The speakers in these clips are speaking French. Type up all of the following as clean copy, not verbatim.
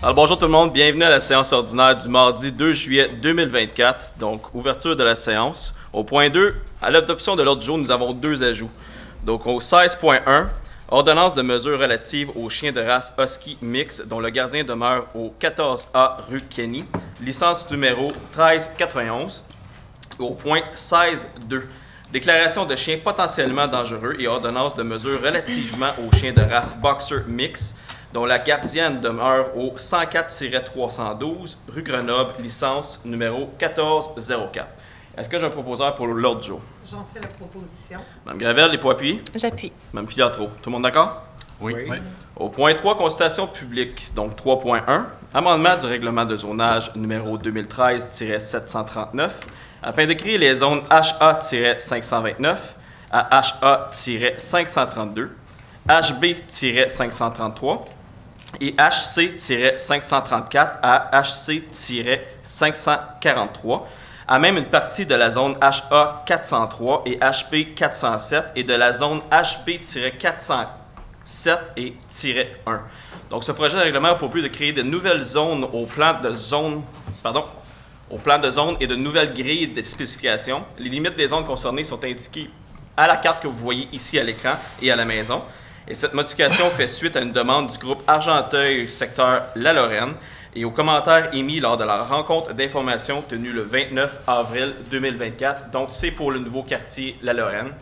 Alors bonjour tout le monde, bienvenue à la séance ordinaire du mardi 2 juillet 2024, donc ouverture de la séance. Au point 2, à l'adoption de l'ordre du jour, nous avons deux ajouts. Donc au 16.1, ordonnance de mesures relatives aux chiens de race Husky Mix dont le gardien demeure au 14A rue Kenny, licence numéro 1391. Au point 16.2, déclaration de chiens potentiellement dangereux et ordonnance de mesures relativement aux chiens de race Boxer Mix dont la gardienne demeure au 104-312 rue Grenoble, licence numéro 1404. Est-ce que j'ai un proposeur pour l'ordre du jour? J'en fais la proposition. Mme Gravel, les points appuyés? J'appuie. Mme Filiatro, tout le monde d'accord? Oui. Au point 3, consultation publique, donc 3.1, amendement du règlement de zonage numéro 2013-739, afin de créer les zones HA-529 à HA-532, HB-533 et HC-534 à HC-543, à même une partie de la zone HA-403 et HB-407 et de la zone HB-407 et -1. Donc, ce projet de règlement a pour but de créer de nouvelles zones au plan de zone, et de nouvelles grilles de spécifications. Les limites des zones concernées sont indiquées à la carte que vous voyez ici à l'écran et à la maison. Et cette modification fait suite à une demande du groupe Argenteuil secteur La Lorraine et aux commentaires émis lors de la rencontre d'information tenue le 29 avril 2024. Donc, c'est pour le nouveau quartier La Lorraine.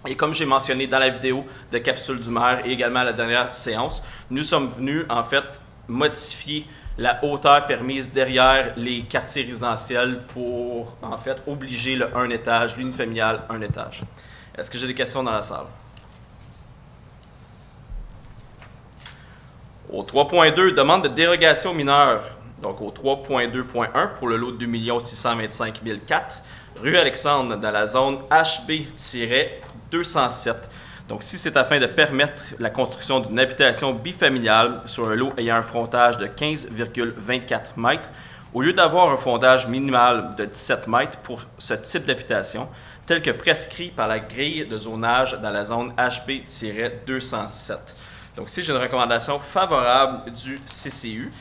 Et comme j'ai mentionné dans la vidéo de Capsule du maire et également à la dernière séance, nous sommes venus en fait modifier la hauteur permise derrière les quartiers résidentiels pour en fait obliger le un étage, l'unifamilial un étage. Est-ce que j'ai des questions dans la salle? Au 3.2, demande de dérogation mineure. Donc au 3.2.1 pour le lot de 2 625 004, rue Alexandre, dans la zone HB-207. Donc si c'est afin de permettre la construction d'une habitation bifamiliale sur un lot ayant un frontage de 15,24 mètres, au lieu d'avoir un fondage minimal de 17 mètres pour ce type d'habitation, tel que prescrit par la grille de zonage dans la zone HB-207. Donc ici, j'ai une recommandation favorable du CCU.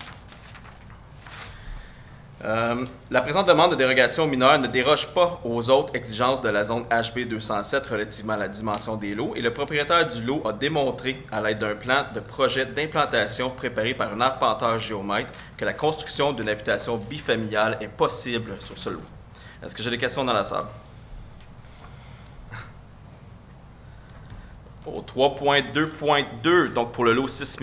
La présente demande de dérogation mineure ne déroge pas aux autres exigences de la zone HB207 relativement à la dimension des lots et le propriétaire du lot a démontré, à l'aide d'un plan de projet d'implantation préparé par un arpenteur géomètre, que la construction d'une habitation bifamiliale est possible sur ce lot. Est-ce que j'ai des questions dans la salle? Au 3.2.2, donc pour le lot 6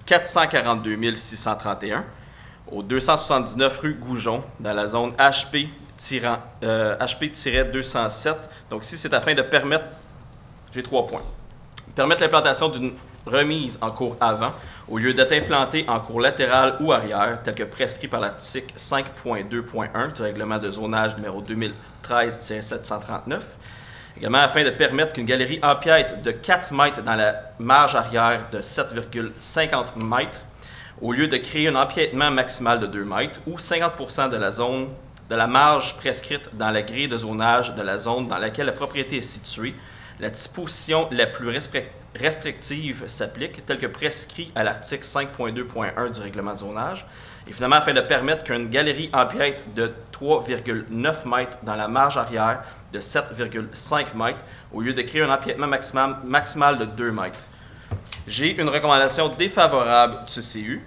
442 631, au 279 rue Goujon, dans la zone HP-207. Donc ici, c'est afin de permettre, j'ai 3 points, permettre l'implantation d'une remise en cours avant, au lieu d'être implantée en cours latéral ou arrière, tel que prescrit par l'article 5.2.1 du règlement de zonage numéro 2013-739. Également, afin de permettre qu'une galerie empiète de 4 mètres dans la marge arrière de 7,50 mètres, au lieu de créer un empiètement maximal de 2 mètres, ou 50% de la zone de la marge prescrite dans la grille de zonage de la zone dans laquelle la propriété est située, la disposition la plus restrictive s'applique, telle que prescrit à l'article 5.2.1 du règlement de zonage. Et finalement, afin de permettre qu'une galerie empiète de 3,9 mètres dans la marge arrière de 7,5 mètres, au lieu de créer un empiètement maximal de 2 mètres. J'ai une recommandation défavorable du CCU.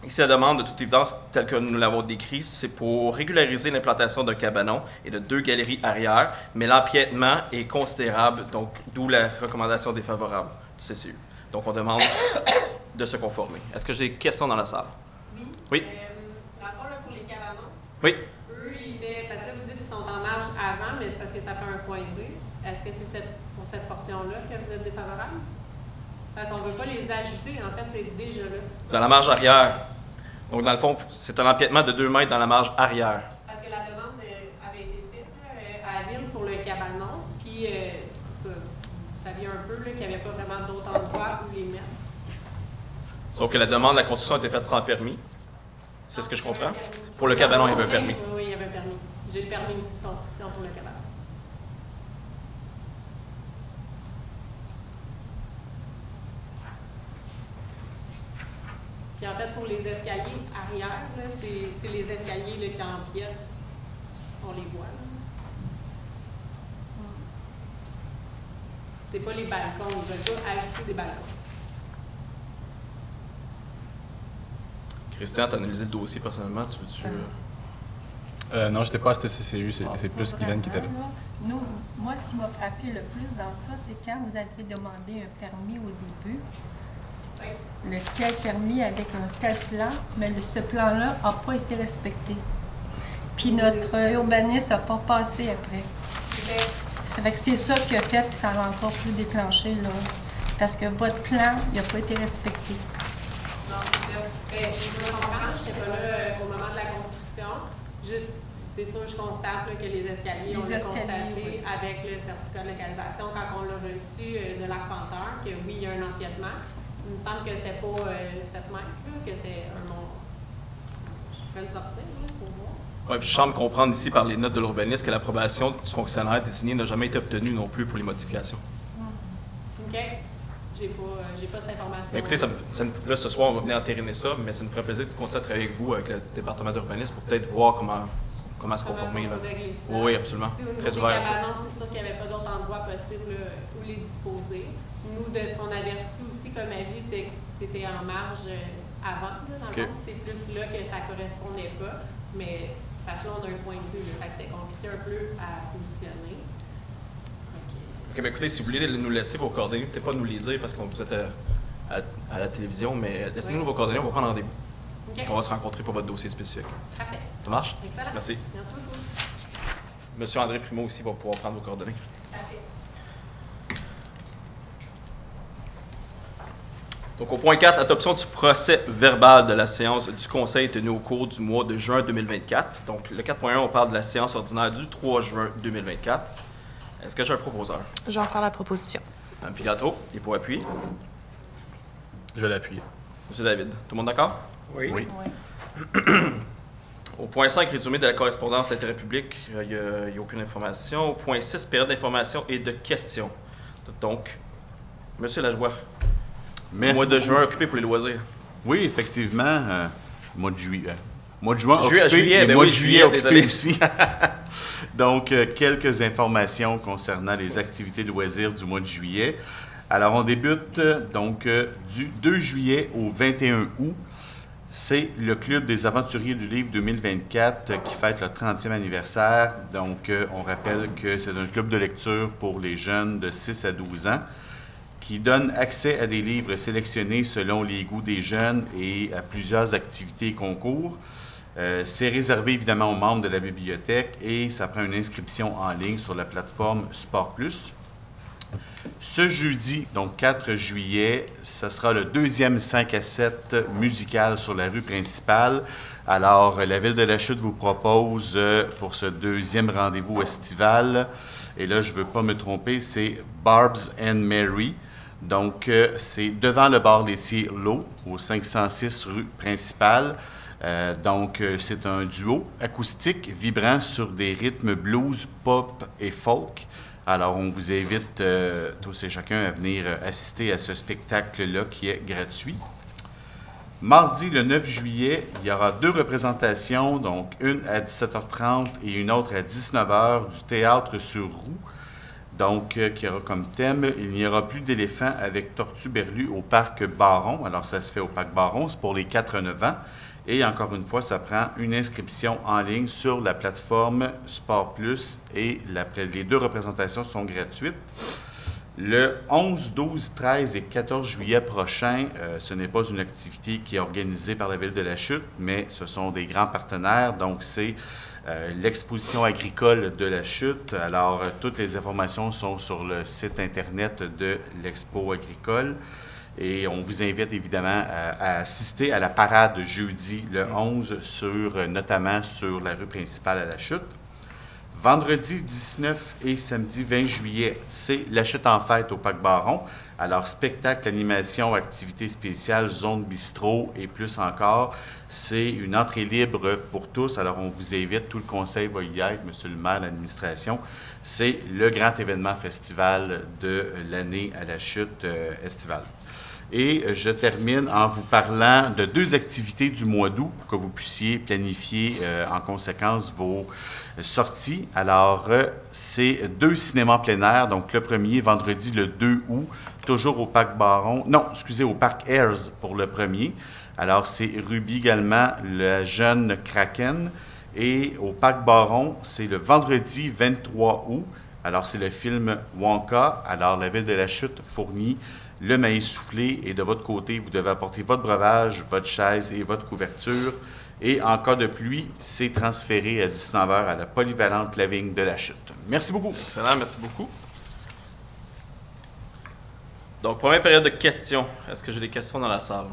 Ici, la demande, de toute évidence, telle que nous l'avons décrit, c'est pour régulariser l'implantation d'un cabanon et de 2 galeries arrière, mais l'empiètement est considérable, donc d'où la recommandation défavorable du CCU. Donc, on demande de se conformer. Est-ce que j'ai des questions dans la salle? Oui. Oui. Dans le fond, là, pour les cabanons, Oui. eux, parce que vous dites qu'ils sont en marge avant, mais c'est parce que ça fait un point B. Est-ce que c'est pour cette portion-là que vous êtes défavorable? Parce qu'on ne veut pas les ajouter, en fait, c'est déjà là. Dans la marge arrière. Donc, dans le fond, c'est un empiètement de 2 mètres dans la marge arrière. Parce que la demande avait été faite à la ville pour le cabanon, puis vous saviez un peu qu'il n'y avait pas vraiment d'autres endroits où les mettre. Sauf que la demande de la construction a été faite sans permis. C'est ce que je comprends? Pour le cabanon, il y avait un permis. Oui, il y avait un permis. J'ai le permis aussi de construction pour le cabanon. Puis en fait, pour les escaliers arrière, c'est les escaliers là, qui empiètent. On les voit. Là. C'est pas les balcons, ils veulent pas ajouter des balcons. Christian, tu as analysé le dossier personnellement, tu veux-tu... Non, je n'étais pas à ce CCU, c'est plus Guylaine qui était là. Moi, ce qui m'a frappé le plus dans ça, c'est quand vous avez demandé un permis au début, lequel permis avec un tel plan, mais ce plan-là n'a pas été respecté. Puis notre urbaniste n'a pas passé après. Ça fait que c'est ça qui a fait que ça a encore plus déclenché, là. Parce que votre plan, il n'a pas été respecté. Non, je me comprends, je n'étais pas là au moment de la construction. Juste, c'est sûr, je constate là, que les escaliers, on l'a constaté avec le certificat de localisation quand on l'a reçu de l'arpenteur, que oui, il y a un empiètement. Il me semble que c'était pas 7 mètres, là, que c'était un nom. Je peux le sortir là, pour voir. Oui, puis je semble comprendre ici par les notes de l'urbaniste que l'approbation du fonctionnaire désigné n'a jamais été obtenue non plus pour les modifications. OK. J'ai pas cette information. Mais écoutez, là, ce soir, on va venir entériner ça, mais ça nous ferait plaisir de continuer à travailler avec vous, avec le département d'urbanisme, pour peut-être voir comment se conformer. Là. Oui, absolument. Très ouvert à ça. C'est sûr qu'il n'y avait pas d'autres endroits possibles là, où les disposer. Nous, de ce qu'on avait reçu aussi comme avis, c'est que c'était en marge avant. Là, dans le fond. C'est plus là que ça ne correspondait pas. Mais parce que là, on a un point de vue. Fait que c'était compliqué un peu à positionner. OK, bien écoutez, si vous voulez nous laisser vos coordonnées, peut-être pas nous les dire parce qu'on vous êtes à la télévision, mais laissez-nous vos coordonnées, on va prendre rendez-vous. Okay. On va se rencontrer pour votre dossier spécifique. Parfait. Ça marche? Excellent. Merci. Merci beaucoup. Monsieur André Primo aussi va pouvoir prendre vos coordonnées. Parfait. Donc, au point 4, adoption du procès verbal de la séance du Conseil tenue au cours du mois de juin 2024. Donc, le 4.1, on parle de la séance ordinaire du 3 juin 2024. Est-ce que j'ai un proposeur? Je vais en faire la proposition. Mme Pilatro, il est pour appuyer. Je vais l'appuyer. Monsieur David, tout le monde d'accord? Oui. Oui. Au point 5, résumé de la correspondance d'intérêt public, il n'y a aucune information. Au point 6, période d'information et de questions. Donc, Monsieur Lajoie, Merci mois de beaucoup. juin occupé pour les loisirs. Oui, effectivement, mois de juillet. Mois de juin Juillet, occupé juillet, et ben mois oui, de juillet, juillet désolé. occupé aussi. Donc, quelques informations concernant les activités de loisirs du mois de juillet. Alors, on débute donc du 2 juillet au 21 août. C'est le Club des aventuriers du livre 2024 qui fête le 30e anniversaire. Donc, on rappelle que c'est un club de lecture pour les jeunes de 6 à 12 ans qui donne accès à des livres sélectionnés selon les goûts des jeunes et à plusieurs activités et concours. C'est réservé évidemment aux membres de la bibliothèque et ça prend une inscription en ligne sur la plateforme Sport Plus. Ce jeudi, donc 4 juillet, ce sera le deuxième 5 à 7 musical sur la rue principale. Alors, la Ville de la Chute vous propose pour ce deuxième rendez-vous estival, et là, je ne veux pas me tromper, c'est Barb's and Mary. Donc, c'est devant le bar laitier L'Eau, au 506 rue principale. Donc, c'est un duo acoustique vibrant sur des rythmes blues, pop et folk. Alors, on vous invite tous et chacun à venir assister à ce spectacle-là qui est gratuit. Mardi, le 9 juillet, il y aura 2 représentations, donc une à 17h30 et une autre à 19h du Théâtre sur Roue. Donc, qui aura comme thème « Il n'y aura plus d'éléphants avec Tortue Berlue au Parc Baron ». Alors, ça se fait au Parc Baron, c'est pour les 4-9 ans. Et encore une fois, ça prend une inscription en ligne sur la plateforme Sport Plus et les 2 représentations sont gratuites. Le 11, 12, 13 et 14 juillet prochain, ce n'est pas une activité qui est organisée par la Ville de la Chute, mais ce sont des grands partenaires. Donc, c'est l'exposition agricole de la Chute. Alors, toutes les informations sont sur le site Internet de l'Expo agricole. Et on vous invite évidemment à assister à la parade jeudi le 11, notamment sur la rue principale à la Chute. Vendredi 19 et samedi 20 juillet, c'est la chute en fête au Parc Baron. Alors, spectacle, animation, activités spéciales, zone bistrot et plus encore. C'est une entrée libre pour tous. Alors, on vous invite, tout le conseil va y être, monsieur le maire, l'administration. C'est le grand événement festival de l'année à la chute estivale. Et je termine en vous parlant de 2 activités du mois d'août pour que vous puissiez planifier en conséquence vos sorties. Alors, c'est 2 cinémas plein air. Donc, le premier, vendredi le 2 août, toujours au Parc Baron. Non, excusez, au Parc Ayers pour le premier. Alors, c'est Ruby également, le jeune Kraken. Et au Parc Baron, c'est le vendredi 23 août. Alors, c'est le film Wonka. Alors, la Ville de la Chute fournit le maïs soufflé et de votre côté, vous devez apporter votre breuvage, votre chaise et votre couverture. Et en cas de pluie, c'est transféré à 19h à la polyvalente La Vigne de la Chute. Merci beaucoup. Excellent, merci beaucoup. Donc, première période de questions. Est-ce que j'ai des questions dans la salle?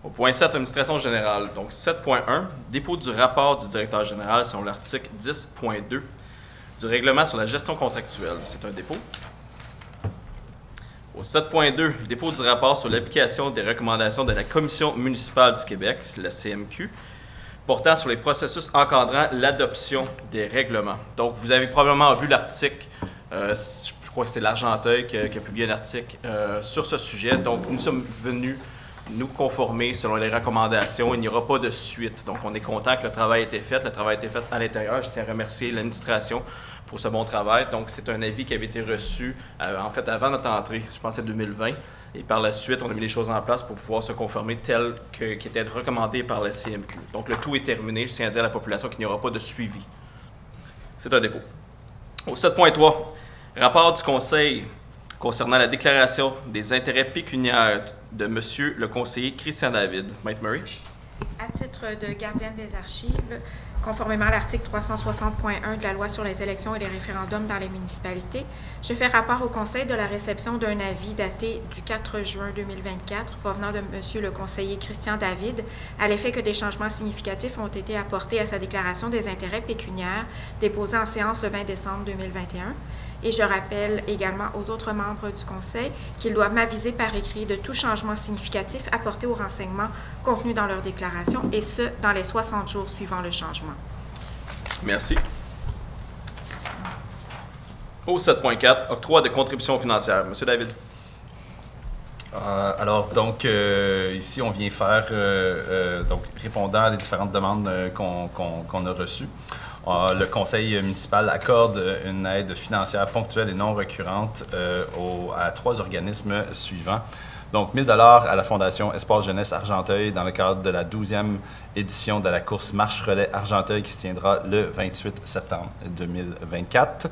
Au point 7, administration générale. Donc, 7.1, dépôt du rapport du directeur général selon l'article 10.2 du règlement sur la gestion contractuelle. C'est un dépôt. Au 7.2, dépôt du rapport sur l'application des recommandations de la Commission municipale du Québec, la CMQ, portant sur les processus encadrant l'adoption des règlements. Donc, vous avez probablement vu l'article, je crois que c'est l'Argenteuil qui a publié un article sur ce sujet. Donc, nous sommes venus nous conformer selon les recommandations. Il n'y aura pas de suite. Donc, on est content que le travail ait été fait. Le travail a été fait à l'intérieur. Je tiens à remercier l'administration pour ce bon travail. Donc, c'est un avis qui avait été reçu, en fait, avant notre entrée, je pense que c'est 2020. Et par la suite, on a mis les choses en place pour pouvoir se conformer tel qui était recommandé par la CMQ. Donc, le tout est terminé. Je tiens à dire à la population qu'il n'y aura pas de suivi. C'est un dépôt. Au 7.3, rapport du Conseil concernant la déclaration des intérêts pécuniaires de M. le conseiller Christian David. Maître Murray. À titre de gardienne des archives, conformément à l'article 360.1 de la Loi sur les élections et les référendums dans les municipalités, je fais rapport au Conseil de la réception d'un avis daté du 4 juin 2024 provenant de M. le conseiller Christian David, à l'effet que des changements significatifs ont été apportés à sa déclaration des intérêts pécuniaires déposée en séance le 20 décembre 2021. Et je rappelle également aux autres membres du Conseil qu'ils doivent m'aviser par écrit de tout changement significatif apporté aux renseignements contenus dans leur déclaration, et ce, dans les 60 jours suivant le changement. Merci. Au 7.4, octroi de contributions financières. Monsieur David. Alors, donc, ici, on vient faire, donc, répondant à les différentes demandes qu'on a reçues. Le conseil municipal accorde une aide financière ponctuelle et non récurrente à 3 organismes suivants. Donc, 1 000 $ à la Fondation Espace Jeunesse Argenteuil dans le cadre de la 12e édition de la course Marche-Relais Argenteuil qui se tiendra le 28 septembre 2024.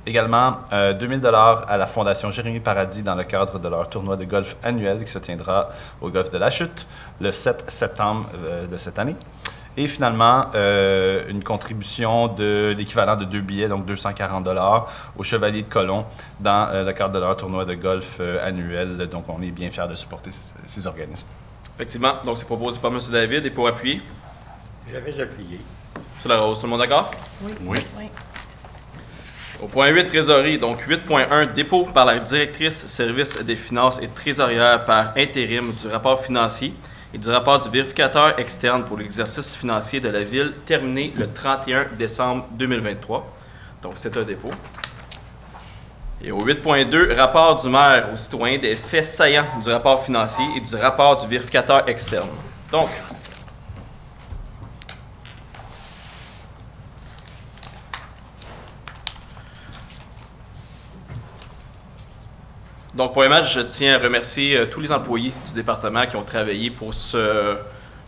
Également, 2 000 $ à la Fondation Jérémy Paradis dans le cadre de leur tournoi de golf annuel qui se tiendra au golf de la Chute le 7 septembre de cette année. Et finalement, une contribution de l'équivalent de 2 billets, donc 240 $ aux Chevaliers de Colomb dans le cadre de leur tournoi de golf annuel. Donc, on est bien fiers de supporter ces organismes. Effectivement, donc c'est proposé par M. David. Et pour appuyer? J'avais appuyé. Sur la rose, tout le monde d'accord? Oui. Oui. Oui. Au point 8, trésorerie. Donc 8.1, dépôt par la directrice service des finances et trésorière par intérim du rapport financier et du rapport du vérificateur externe pour l'exercice financier de la Ville terminé le 31 décembre 2023. Donc, c'est un dépôt. Et au 8.2, rapport du maire aux citoyens des faits saillants du rapport financier et du rapport du vérificateur externe. Donc, premièrement, je tiens à remercier tous les employés du département qui ont travaillé pour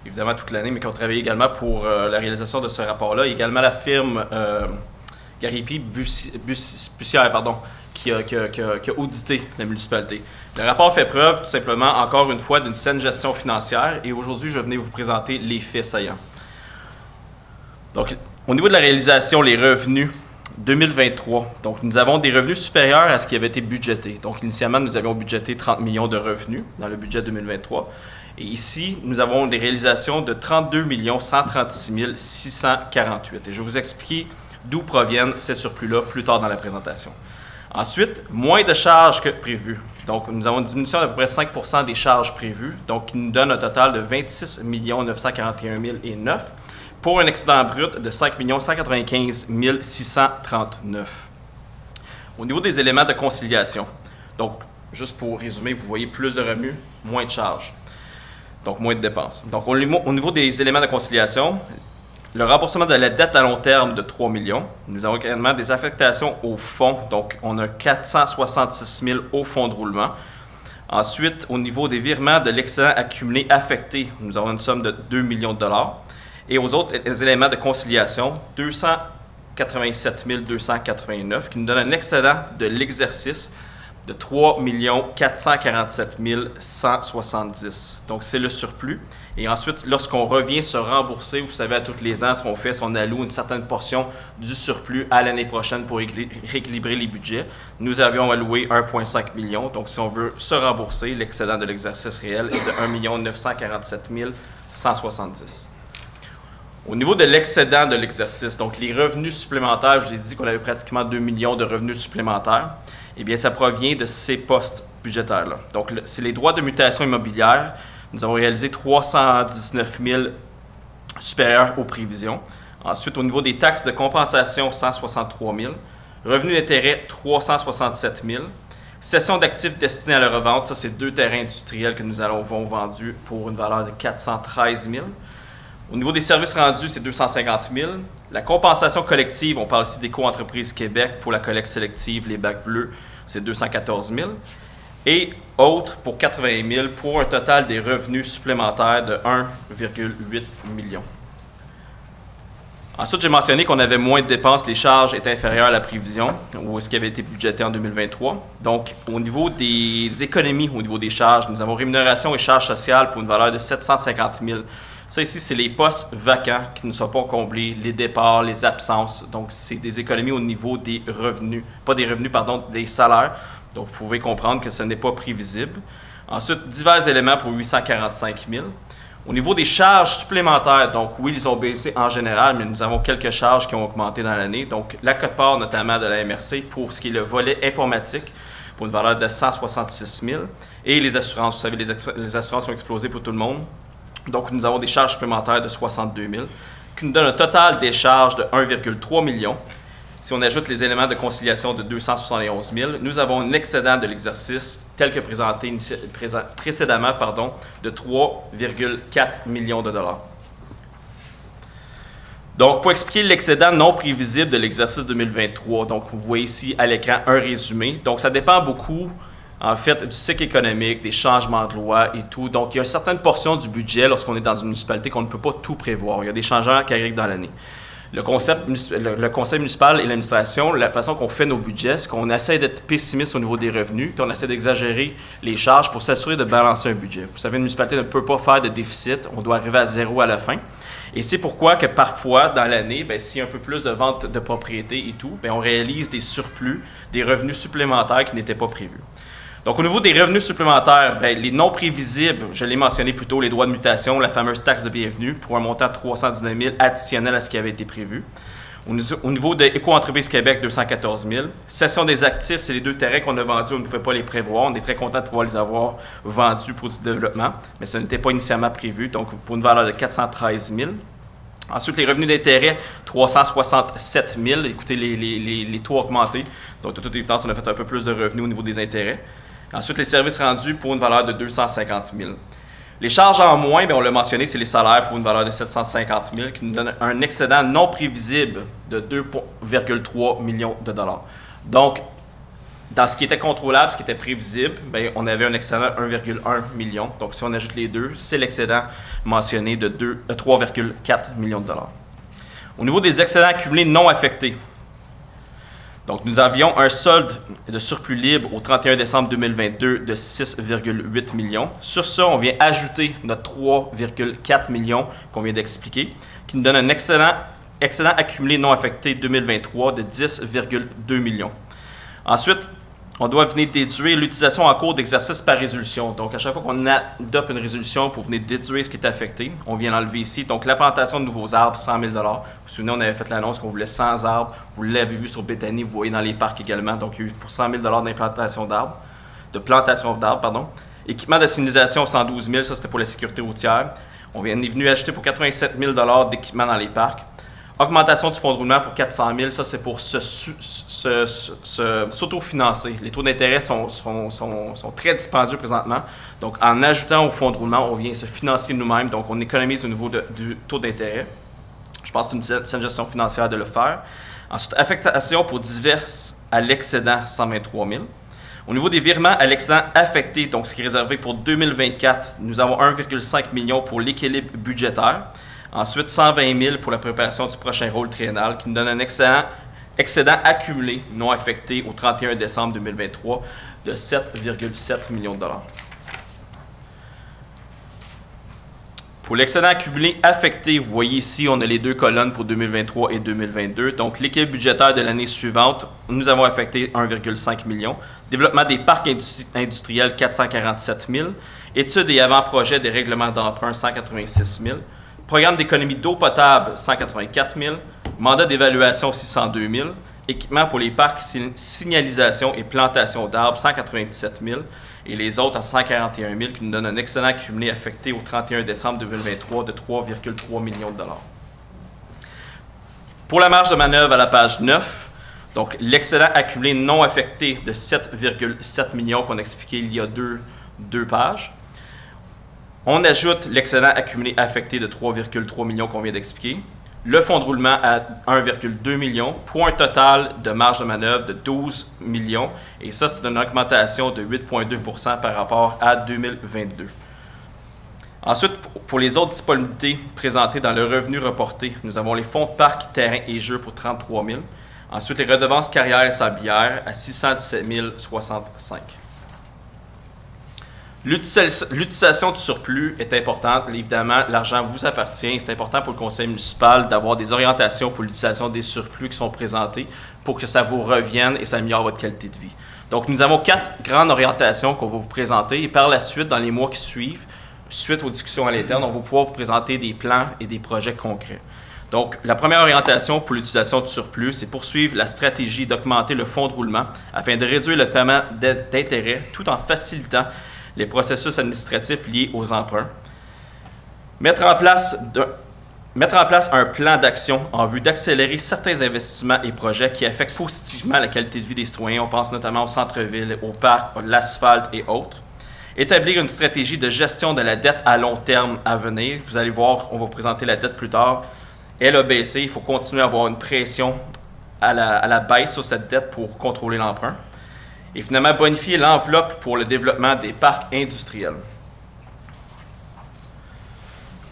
évidemment toute l'année, mais qui ont travaillé également pour la réalisation de ce rapport-là. Également la firme Garipi-Bussière, qui a audité la municipalité. Le rapport fait preuve, tout simplement, encore une fois, d'une saine gestion financière. Et aujourd'hui, je venais vous présenter les faits saillants. Donc, au niveau de la réalisation, les revenus 2023. Donc, nous avons des revenus supérieurs à ce qui avait été budgété. Donc, initialement, nous avions budgété 30 millions de revenus dans le budget 2023. Et ici, nous avons des réalisations de 32 136 648. Et je vais vous expliquer d'où proviennent ces surplus-là plus tard dans la présentation. Ensuite, moins de charges que prévu. Donc, nous avons une diminution d'à peu près 5 % des charges prévues, donc qui nous donne un total de 26 941 009 pour un excédent brut de 5 195 639. Au niveau des éléments de conciliation, donc, juste pour résumer, vous voyez plus de revenus, moins de charges, donc moins de dépenses. Donc, au niveau des éléments de conciliation, le remboursement de la dette à long terme de 3 millions. Nous avons également des affectations au fonds, donc on a 466 000 au fonds de roulement. Ensuite, au niveau des virements de l'excédent accumulé affecté, nous avons une somme de 2 millions de dollars. Et aux autres éléments de conciliation, 287 289, qui nous donne un excédent de l'exercice de 3 447 170. Donc, c'est le surplus. Et ensuite, lorsqu'on revient se rembourser, vous savez, à tous les ans, ce qu'on fait, c'est qu'on alloue une certaine portion du surplus à l'année prochaine pour rééquilibrer les budgets. Nous avions alloué 1,5 million. Donc, si on veut se rembourser, l'excédent de l'exercice réel est de 1 947 170. Au niveau de l'excédent de l'exercice, donc les revenus supplémentaires, je vous ai dit qu'on avait pratiquement 2 millions de revenus supplémentaires. Eh bien, ça provient de ces postes budgétaires-là. Donc, c'est les droits de mutation immobilière. Nous avons réalisé 319 000 supérieurs aux prévisions. Ensuite, au niveau des taxes de compensation, 163 000. Revenus d'intérêt, 367 000. Cession d'actifs destinés à la revente, ça, c'est 2 terrains industriels que nous avons vendus pour une valeur de 413 000. Au niveau des services rendus, c'est 250 000. La compensation collective, on parle ici d'Éco-entreprise Québec pour la collecte sélective, les bacs bleus, c'est 214 000. Et autres pour 80 000 pour un total des revenus supplémentaires de 1,8 million. Ensuite, j'ai mentionné qu'on avait moins de dépenses, les charges étaient inférieures à la prévision ou ce qui avait été budgété en 2023. Donc, au niveau des économies, au niveau des charges, nous avons rémunération et charges sociales pour une valeur de 750 000. Ça ici, c'est les postes vacants qui ne sont pas comblés, les départs, les absences. Donc, c'est des économies au niveau des revenus, pas des revenus, pardon, des salaires. Donc, vous pouvez comprendre que ce n'est pas prévisible. Ensuite, divers éléments pour 845 000. Au niveau des charges supplémentaires, donc oui, ils ont baissé en général, mais nous avons quelques charges qui ont augmenté dans l'année. Donc, la quote-part notamment de la MRC pour ce qui est le volet informatique pour une valeur de 166 000. Et les assurances, vous savez, les assurances ont explosé pour tout le monde. Donc, nous avons des charges supplémentaires de 62 000, qui nous donne un total des charges de 1,3 million. Si on ajoute les éléments de conciliation de 271 000, nous avons un excédent de l'exercice tel que présenté précédemment de 3,4 millions de dollars. Donc, pour expliquer l'excédent non prévisible de l'exercice 2023, donc vous voyez ici à l'écran un résumé. Donc, ça dépend beaucoup, en fait, du cycle économique, des changements de loi et tout. Donc, il y a une certaine portion du budget lorsqu'on est dans une municipalité qu'on ne peut pas tout prévoir. Il y a des changements qui arrivent dans l'année. Le conseil municipal et l'administration, la façon qu'on fait nos budgets, c'est qu'on essaie d'être pessimiste au niveau des revenus, puis on essaie d'exagérer les charges pour s'assurer de balancer un budget. Vous savez, une municipalité ne peut pas faire de déficit, on doit arriver à zéro à la fin. Et c'est pourquoi que parfois, dans l'année, s'il y a un peu plus de vente de propriété et tout, on réalise des surplus, des revenus supplémentaires qui n'étaient pas prévus. Donc, au niveau des revenus supplémentaires, les non prévisibles, je l'ai mentionné plus tôt, les droits de mutation, la fameuse taxe de bienvenue pour un montant de 319 000 additionnel à ce qui avait été prévu. Au niveau de Éco-entreprise Québec, 214 000. Cession des actifs, c'est les 2 terrains qu'on a vendus, on ne pouvait pas les prévoir. On est très content de pouvoir les avoir vendus pour du développement, mais ce n'était pas initialement prévu, donc pour une valeur de 413 000. Ensuite, les revenus d'intérêt, 367 000. Écoutez, les taux augmentés. Donc, de toute évidence, on a fait un peu plus de revenus au niveau des intérêts. Ensuite, les services rendus pour une valeur de 250 000. Les charges en moins, on l'a mentionné, c'est les salaires pour une valeur de 750 000 qui nous donne un excédent non prévisible de 2,3 millions de dollars. Donc, dans ce qui était contrôlable, ce qui était prévisible, on avait un excédent de 1,1 million. Donc, si on ajoute les deux, c'est l'excédent mentionné de 3,4 millions de dollars. Au niveau des excédents accumulés non affectés, donc, nous avions un solde de surplus libre au 31 décembre 2022 de 6,8 millions. Sur ça, on vient ajouter notre 3,4 millions qu'on vient d'expliquer, qui nous donne un excédent accumulé non affecté 2023 de 10,2 millions. Ensuite, on doit venir déduire l'utilisation en cours d'exercice par résolution. Donc, à chaque fois qu'on adopte une résolution pour venir déduire ce qui est affecté, on vient l'enlever ici. Donc, la plantation de nouveaux arbres, 100 000 $. Vous vous souvenez, on avait fait l'annonce qu'on voulait 100 arbres. Vous l'avez vu sur Béthanie, vous voyez dans les parcs également. Donc, il y a eu pour 100 000 $ d'implantation d'arbres, de plantation d'arbres, pardon. Équipement de signalisation, 112 000 $, ça c'était pour la sécurité routière. On est venu ajouter pour 87 000 $ d'équipement dans les parcs. Augmentation du fonds de roulement pour 400 000 $, ça c'est pour s'autofinancer. Les taux d'intérêt sont très dispendieux présentement. Donc, en ajoutant au fonds de roulement, on vient se financer nous-mêmes. Donc, on économise au niveau du taux d'intérêt. Je pense que c'est une saine gestion financière de le faire. Ensuite, affectation pour diverses à l'excédent, 123 000 $. Au niveau des virements à l'excédent affecté, donc ce qui est réservé pour 2024, nous avons 1,5 million pour l'équilibre budgétaire. Ensuite, 120 000 pour la préparation du prochain rôle triennal qui nous donne un excédent accumulé non affecté au 31 décembre 2023 de 7,7 millions de dollars. Pour l'excédent accumulé affecté, vous voyez ici, on a les deux colonnes pour 2023 et 2022. Donc, l'équilibre budgétaire de l'année suivante, nous avons affecté 1,5 million. Développement des parcs industriels, 447 000. Études et avant-projets des règlements d'emprunt, 186 000. Programme d'économie d'eau potable, 184 000. Mandat d'évaluation, 602 000. Équipement pour les parcs, signalisation et plantation d'arbres, 197 000. Et les autres à 141 000, qui nous donnent un excellent accumulé affecté au 31 décembre 2023 de 3,3 millions de dollars. Pour la marge de manœuvre à la page 9, donc l'excédent accumulé non affecté de 7,7 millions qu'on a expliqué il y a deux pages. On ajoute l'excédent accumulé affecté de 3,3 millions qu'on vient d'expliquer. Le fonds de roulement à 1,2 million pour un total de marge de manœuvre de 12 millions. Et ça, c'est une augmentation de 8,2 % par rapport à 2022. Ensuite, pour les autres disponibilités présentées dans le revenu reporté, nous avons les fonds de parc, terrain et jeux pour 33 000. Ensuite, les redevances carrières et sablières à 617 065. L'utilisation du surplus est importante. Évidemment, l'argent vous appartient. C'est important pour le conseil municipal d'avoir des orientations pour l'utilisation des surplus qui sont présentés pour que ça vous revienne et ça améliore votre qualité de vie. Donc, nous avons 4 grandes orientations qu'on va vous présenter et par la suite, dans les mois qui suivent, suite aux discussions à l'interne, on va pouvoir vous présenter des plans et des projets concrets. Donc, la première orientation pour l'utilisation du surplus, c'est poursuivre la stratégie d'augmenter le fonds de roulement afin de réduire le paiement d'intérêts tout en facilitant les processus administratifs liés aux emprunts. Mettre en place un plan d'action en vue d'accélérer certains investissements et projets qui affectent positivement la qualité de vie des citoyens. On pense notamment au centre-ville, au parc, l'asphalte et autres. Établir une stratégie de gestion de la dette à long terme à venir. Vous allez voir, on va vous présenter la dette plus tard. Elle a baissé, il faut continuer à avoir une pression à la baisse sur cette dette pour contrôler l'emprunt. Et finalement, bonifier l'enveloppe pour le développement des parcs industriels.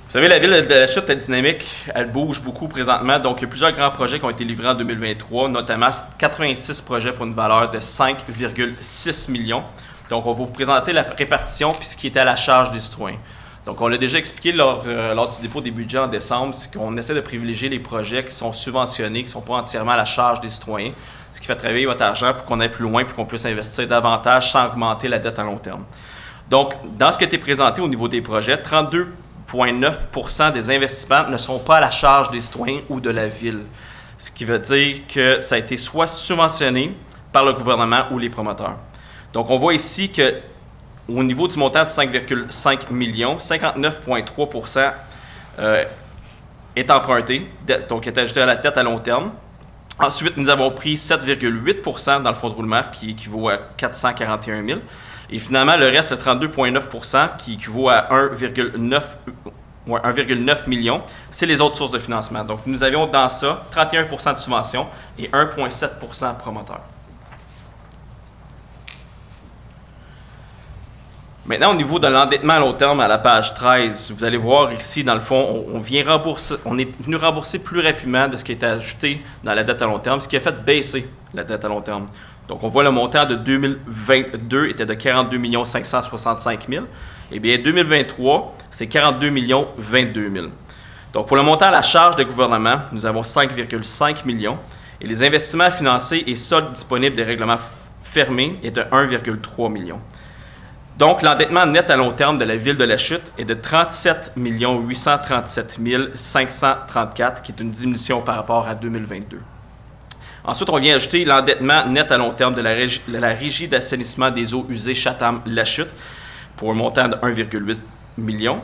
Vous savez, la ville de la Chute est dynamique, elle bouge beaucoup présentement, donc il y a plusieurs grands projets qui ont été livrés en 2023, notamment 86 projets pour une valeur de 5,6 millions. Donc, on va vous présenter la répartition puis ce qui était à la charge des citoyens. Donc, on l'a déjà expliqué lors du dépôt des budgets en décembre, c'est qu'on essaie de privilégier les projets qui sont subventionnés, qui ne sont pas entièrement à la charge des citoyens, ce qui fait travailler votre argent pour qu'on aille plus loin et qu'on puisse investir davantage sans augmenter la dette à long terme. Donc, dans ce qui a été présenté au niveau des projets, 32,9 % des investissements ne sont pas à la charge des citoyens ou de la ville. Ce qui veut dire que ça a été soit subventionné par le gouvernement ou les promoteurs. Donc, on voit ici que au niveau du montant de 5,5 millions, 59,3 % est emprunté, donc est ajouté à la dette à long terme. Ensuite, nous avons pris 7,8 % dans le fonds de roulement, qui équivaut à 441 000. Et finalement, le reste, le 32,9 % qui équivaut à 1,9 million, c'est les autres sources de financement. Donc, nous avions dans ça 31 % de subvention et 1,7 % promoteur. Maintenant, au niveau de l'endettement à long terme, à la page 13, vous allez voir ici, dans le fond, on est venu rembourser plus rapidement de ce qui était ajouté dans la dette à long terme, ce qui a fait baisser la dette à long terme. Donc, on voit le montant de 2022 était de 42 565 000. Eh bien, 2023, c'est 42 022 000. Donc, pour le montant à la charge des gouvernements, nous avons 5,5 millions. Et les investissements financés et soldes disponibles des règlements fermé est de 1,3 million. Donc, l'endettement net à long terme de la ville de La Chute est de 37 837 534, qui est une diminution par rapport à 2022. Ensuite, on vient ajouter l'endettement net à long terme de la Régie d'assainissement des eaux usées Chatham-La Chute pour un montant de 1,8 million.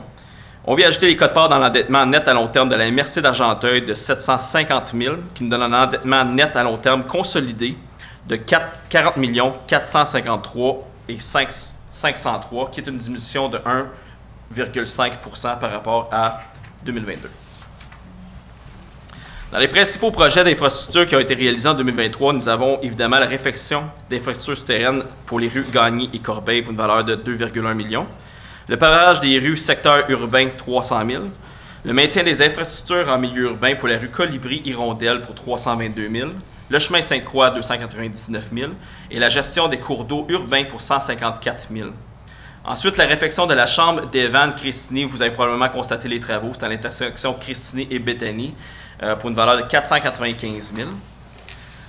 On vient ajouter les cotes-parts dans l'endettement net à long terme de la MRC d'Argenteuil de 750 000, qui nous donne un endettement net à long terme consolidé de 40 453 et 503, qui est une diminution de 1,5% par rapport à 2022. Dans les principaux projets d'infrastructures qui ont été réalisés en 2023, nous avons évidemment la réfection d'infrastructures souterraines pour les rues Gagné et Corbeil pour une valeur de 2,1 millions, le pavage des rues secteur urbain 300 000, le maintien des infrastructures en milieu urbain pour la rue Colibri-Hirondelle pour 322 000, le chemin Sainte-Croix 299 000 et la gestion des cours d'eau urbains pour 154 000. Ensuite, la réfection de la chambre d'Evan-Christini, vous avez probablement constaté les travaux, c'est à l'intersection Christini et Bethany, pour une valeur de 495 000.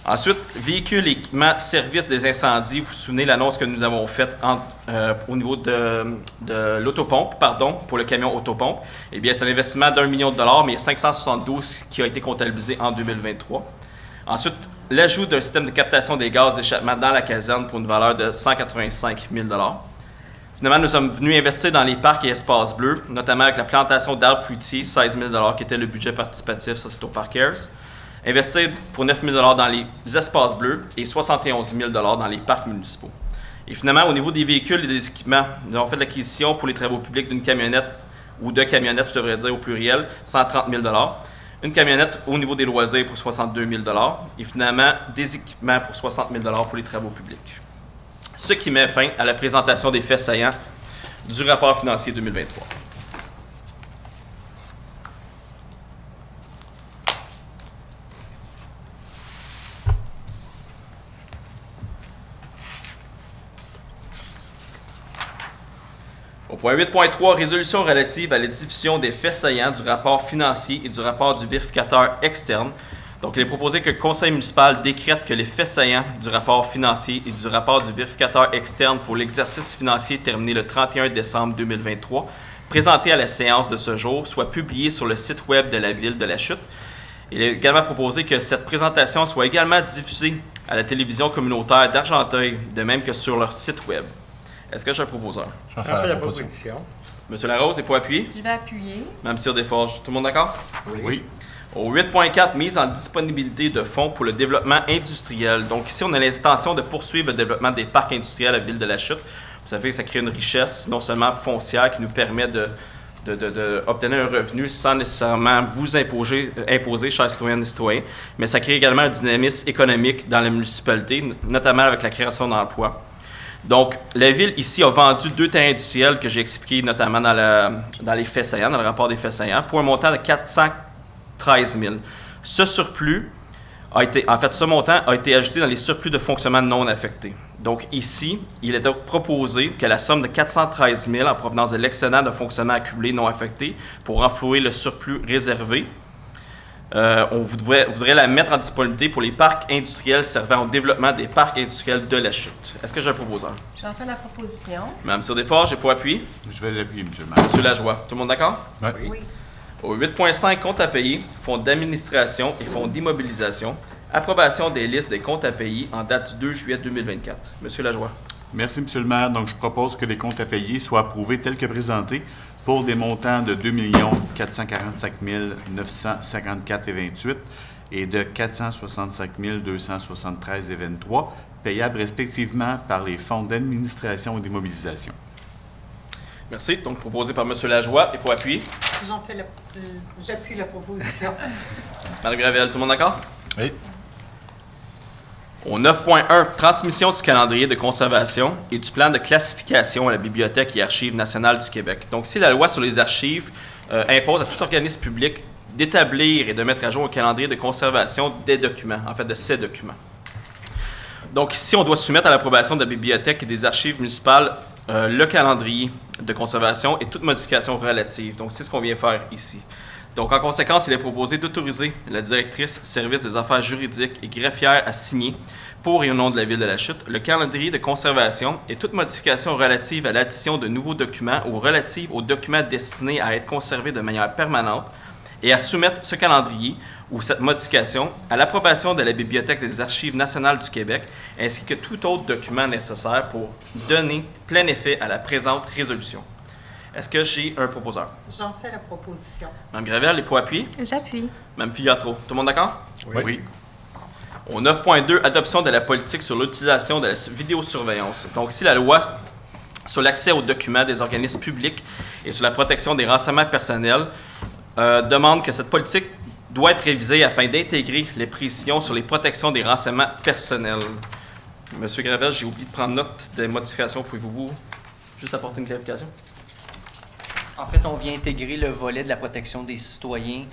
Ensuite, véhicules, équipements, services des incendies. Vous vous souvenez l'annonce que nous avons faite au niveau de l'autopompe, pour le camion autopompe. Eh bien, c'est un investissement d'1 million de dollars, mais il y a 572 qui a été comptabilisé en 2023. Ensuite, l'ajout d'un système de captation des gaz d'échappement dans la caserne pour une valeur de 185 000 dollars. Finalement, nous sommes venus investir dans les parcs et espaces bleus, notamment avec la plantation d'arbres fruitiers, 16 000 $ qui était le budget participatif, ça c'est au Parc Cares. Investir pour 9 000 $ dans les espaces bleus et 71 000 $ dans les parcs municipaux. Et finalement, au niveau des véhicules et des équipements, nous avons fait l'acquisition pour les travaux publics d'une camionnette, ou de camionnettes, je devrais dire au pluriel, 130 000 $. Une camionnette au niveau des loisirs pour 62 000 $. Et finalement, des équipements pour 60 000 $ pour les travaux publics. Ce qui met fin à la présentation des faits saillants du rapport financier 2023. Au point 8.3, résolution relative à la diffusion des faits saillants du rapport financier et du rapport du vérificateur externe. Donc, il est proposé que le conseil municipal décrète que les faits saillants du rapport financier et du rapport du vérificateur externe pour l'exercice financier terminé le 31 décembre 2023, présentés à la séance de ce jour, soient publiés sur le site web de la ville de La Chute. Il est également proposé que cette présentation soit également diffusée à la télévision communautaire d'Argenteuil, de même que sur leur site web. Est-ce que j'ai un proposeur? Je vais faire la proposition. Monsieur Larose, est pour appuyer? Je vais appuyer. Mme Cyr-Desforges, tout le monde d'accord? Oui. Au 8.4, mise en disponibilité de fonds pour le développement industriel. Donc ici, on a l'intention de poursuivre le développement des parcs industriels à la ville de La Chute. Vous savez, ça crée une richesse, non seulement foncière, qui nous permet d'obtenir un revenu sans nécessairement vous imposer, chers citoyennes et citoyens, mais ça crée également un dynamisme économique dans la municipalité, notamment avec la création d'emplois. Donc, la Ville, ici, a vendu 2 terrains industriels que j'ai expliqués notamment dans les faits saillants, dans le rapport des faits saillants, pour un montant de 413 000. Ce surplus ce montant a été ajouté dans les surplus de fonctionnement non affectés. Donc, ici, il est donc proposé que la somme de 413 000 en provenance de l'excédent de fonctionnement accumulé non affecté pour renflouer le surplus réservé, on voudrait la mettre en disponibilité pour les parcs industriels servant au développement des parcs industriels de La Chute. Est-ce que j'ai un proposeur? J'en fais la proposition. Mme Cyr-Desforges, j'ai pour appui. Je vais l'appuyer, M. le maire. M. Lajoie. Tout le monde d'accord? Oui. Au 8.5, comptes à payer, fonds d'administration et fonds d'immobilisation. Approbation des listes des comptes à payer en date du 2 juillet 2024. M. Lajoie. Merci, M. le maire. Donc, je propose que les comptes à payer soient approuvés tels que présentés pour des montants de 2 445 954,28 et de 465 273,23, payables respectivement par les fonds d'administration et d'immobilisation. Merci. Donc, proposé par M. Lajoie. Et pour appuyer? J'appuie la proposition. Mme Gravel, tout le monde d'accord? Oui. Au 9.1, transmission du calendrier de conservation et du plan de classification à la Bibliothèque et Archives nationales du Québec. Donc, ici, la loi sur les archives impose à tout organisme public d'établir et de mettre à jour un calendrier de conservation des documents, en fait de ces documents. Donc, ici, on doit soumettre à l'approbation de la Bibliothèque et des Archives municipales le calendrier de conservation et toute modification relative. Donc, c'est ce qu'on vient faire ici. Donc, en conséquence, il est proposé d'autoriser la directrice service des affaires juridiques et greffière à signer, pour et au nom de la Ville de la Chute, le calendrier de conservation et toute modification relative à l'addition de nouveaux documents ou relative aux documents destinés à être conservés de manière permanente et à soumettre ce calendrier ou cette modification à l'approbation de la Bibliothèque des Archives nationales du Québec, ainsi que tout autre document nécessaire pour donner plein effet à la présente résolution. Est-ce que j'ai un proposeur? J'en fais la proposition. Mme Gravel, les points appuyés? J'appuie. Mme Filiatro, tout le monde d'accord? Oui. Au 9.2, adoption de la politique sur l'utilisation de la vidéosurveillance. Donc, ici, la loi sur l'accès aux documents des organismes publics et sur la protection des renseignements personnels demande que cette politique doit être révisée afin d'intégrer les précisions sur les protections des renseignements personnels. Monsieur Gravel, j'ai oublié de prendre note des modifications. Pouvez-vous juste apporter une clarification? En fait, on vient intégrer le volet de la protection des citoyens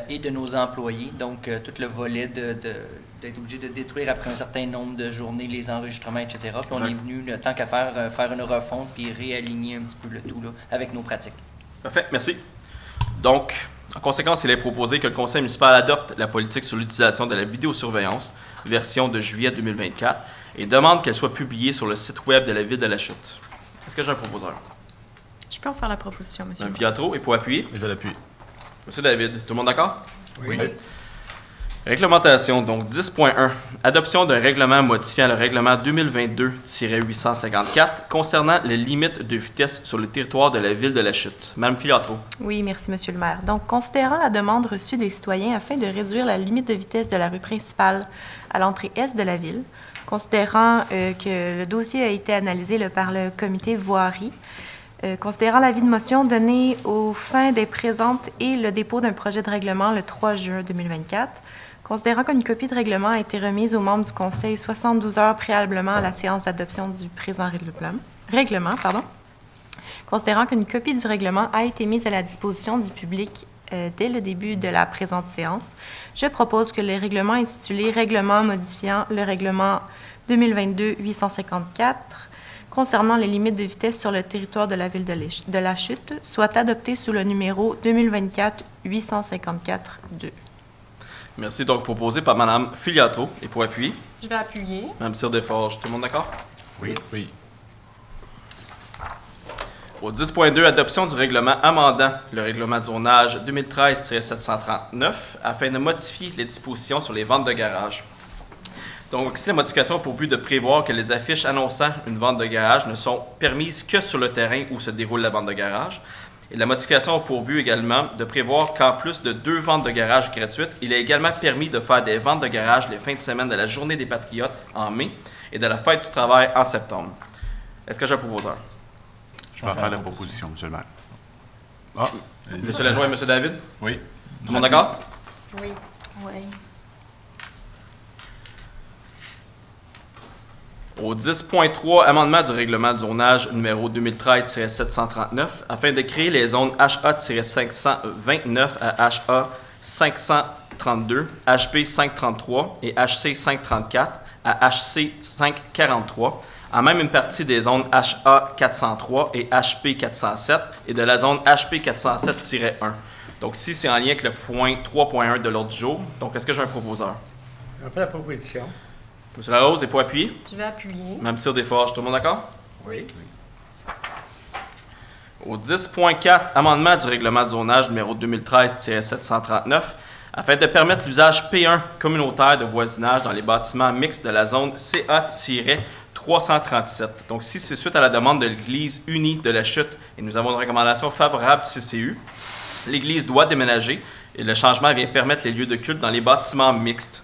et de nos employés. Donc, tout le volet d'être obligé de détruire après un certain nombre de journées les enregistrements, etc. Puis on est venu, tant qu'à faire une refonte puis réaligner un petit peu le tout là, avec nos pratiques. Parfait, merci. Donc, en conséquence, il est proposé que le Conseil municipal adopte la politique sur l'utilisation de la vidéosurveillance, version de juillet 2024, et demande qu'elle soit publiée sur le site web de la Ville de la Chute. Est-ce que j'ai un proposeur? Je peux en faire la proposition, monsieur. Mme Filiatro, et pour appuyer? Je l'appuie. Monsieur David, tout le monde d'accord? Oui. Réglementation, donc 10.1. Adoption d'un règlement modifiant le règlement 2022-854 concernant les limites de vitesse sur le territoire de la Ville de la Chute. Mme Filiatro. Oui, merci, monsieur le maire. Donc, considérant la demande reçue des citoyens afin de réduire la limite de vitesse de la rue principale à l'entrée est de la ville, considérant que le dossier a été analysé par le comité voirie, considérant l'avis de motion donné aux fins des présentes et le dépôt d'un projet de règlement le 3 juin 2024, considérant qu'une copie de règlement a été remise aux membres du Conseil 72 heures préalablement à la séance d'adoption du présent règlement, considérant qu'une copie du règlement a été mise à la disposition du public dès le début de la présente séance, je propose que le règlement intitulé « Règlement modifiant le règlement 2022-854 » concernant les limites de vitesse sur le territoire de la Ville de la Chute soit adopté sous le numéro 2024-854-2. Merci. Donc, proposé par Mme Filiatro. Et pour appuyer? Je vais appuyer. Mme Cyr-Desforges. Tout le monde d'accord? Oui. Au 10.2, adoption du règlement amendant le règlement de zonage 2013-739 afin de modifier les dispositions sur les ventes de garage. Donc, ici, la modification a pour but de prévoir que les affiches annonçant une vente de garage ne sont permises que sur le terrain où se déroule la vente de garage. Et la modification a pour but également de prévoir qu'en plus de 2 ventes de garage gratuites, il est également permis de faire des ventes de garage les fins de semaine de la Journée des Patriotes en mai et de la Fête du Travail en septembre. Est-ce que j'ai un proposeur? Je vais faire la proposition, monsieur le maire. Ah, Monsieur Lajoie et monsieur David? oui. Tout le monde d'accord? Oui. Oui. Au 10.3, amendement du règlement de zonage numéro 2013-739 afin de créer les zones HA-529 à HA-532, HP-533 et HC-534 à HC-543, en même une partie des zones HA-403 et HP-407 et de la zone HP-407-1. Donc ici, c'est en lien avec le point 3.1 de l'ordre du jour. Donc, est-ce que j'ai un proposeur? On fait la proposition. Monsieur Larose, et pour appuyer? Je vais appuyer. Mme Cyr-Desforges, tout le monde d'accord? Oui. Au 10.4, amendement du règlement de zonage numéro 2013-739 afin de permettre l'usage P1 communautaire de voisinage dans les bâtiments mixtes de la zone CA-337. Donc, si c'est suite à la demande de l'Église unie de la Chute et nous avons une recommandation favorable du CCU, l'Église doit déménager et le changement vient permettre les lieux de culte dans les bâtiments mixtes.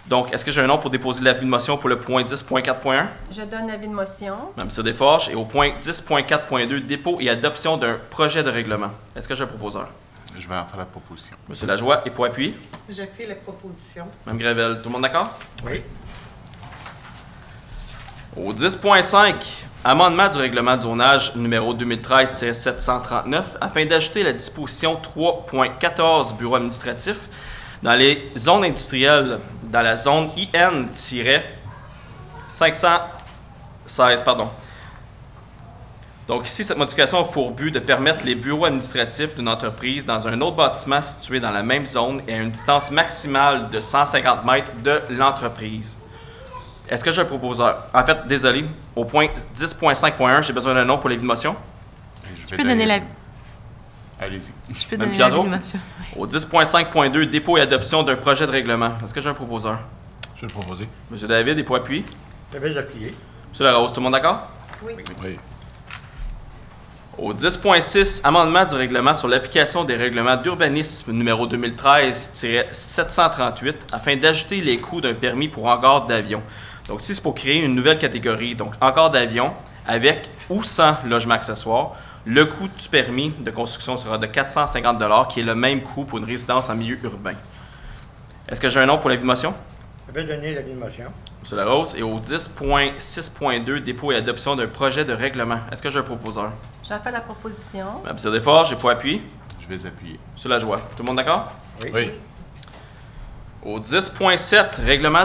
Donc, est-ce que j'ai un nom pour déposer l'avis de motion pour le point 10.4.1? Je donne avis de motion. Mme Cyr-Desforges. Et au point 10.4.2, dépôt et adoption d'un projet de règlement. Est-ce que j'ai un proposeur? Je vais en faire la proposition. Monsieur Lajoie, et pour appuyer? Je fais la proposition. Mme Gravel, tout le monde d'accord? Oui. Au 10.5, amendement du règlement de zonage numéro 2013-739 afin d'ajouter la disposition 3.14 bureau administratif dans les zones industrielles, dans la zone IN-516, Donc ici, cette modification a pour but de permettre les bureaux administratifs d'une entreprise dans un autre bâtiment situé dans la même zone et à une distance maximale de 150 mètres de l'entreprise. Est-ce que j'ai un proposeur? En fait, désolé, au point 10.5.1, j'ai besoin d'un nom pour l'avis de motion. Je peux donner l'avis. Allez-y. Je peux donner l'avis de motion. Au 10.5.2, dépôt et adoption d'un projet de règlement. Est-ce que j'ai un proposeur? Je vais le proposer. Monsieur David, dépôt appuyé. J'avais appuyé. Monsieur Larose, tout le monde d'accord? Oui. Oui. Au 10.6, amendement du règlement sur l'application des règlements d'urbanisme numéro 2013-738 afin d'ajouter les coûts d'un permis pour hangar d'avion. Donc ici, c'est pour créer une nouvelle catégorie, donc hangar d'avion avec ou sans logement accessoire. Le coût du permis de construction sera de 450 $, qui est le même coût pour une résidence en milieu urbain. Est-ce que j'ai un nom pour l'avis de motion? Je vais donner l'avis de motion. Monsieur Larose. Et au 10.6.2, dépôt et adoption d'un projet de règlement. Est-ce que j'ai un proposeur? J'en fais la proposition. Mme Desforges, j'ai pas appuyé. Je vais appuyer. Monsieur Lajoie. Tout le monde d'accord? Oui. Au 10.7, règlement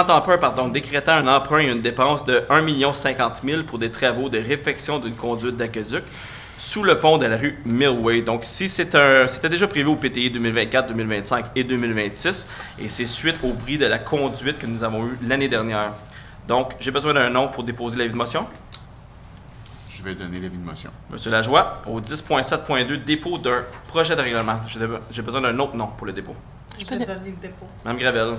d'emprunt, décrétant un emprunt et une dépense de 1 050 000 pour des travaux de réfection d'une conduite d'aqueduc sous le pont de la rue Millway. Donc ici, c'était déjà prévu au PTI 2024, 2025 et 2026, et c'est suite au bris de la conduite que nous avons eu l'année dernière. Donc, j'ai besoin d'un nom pour déposer l'avis de motion. Je vais donner l'avis de motion. Monsieur Lajoie, au 10.7.2, dépôt d'un projet de règlement. J'ai besoin d'un autre nom pour le dépôt. Je vais donner le dépôt. Mme Gravel.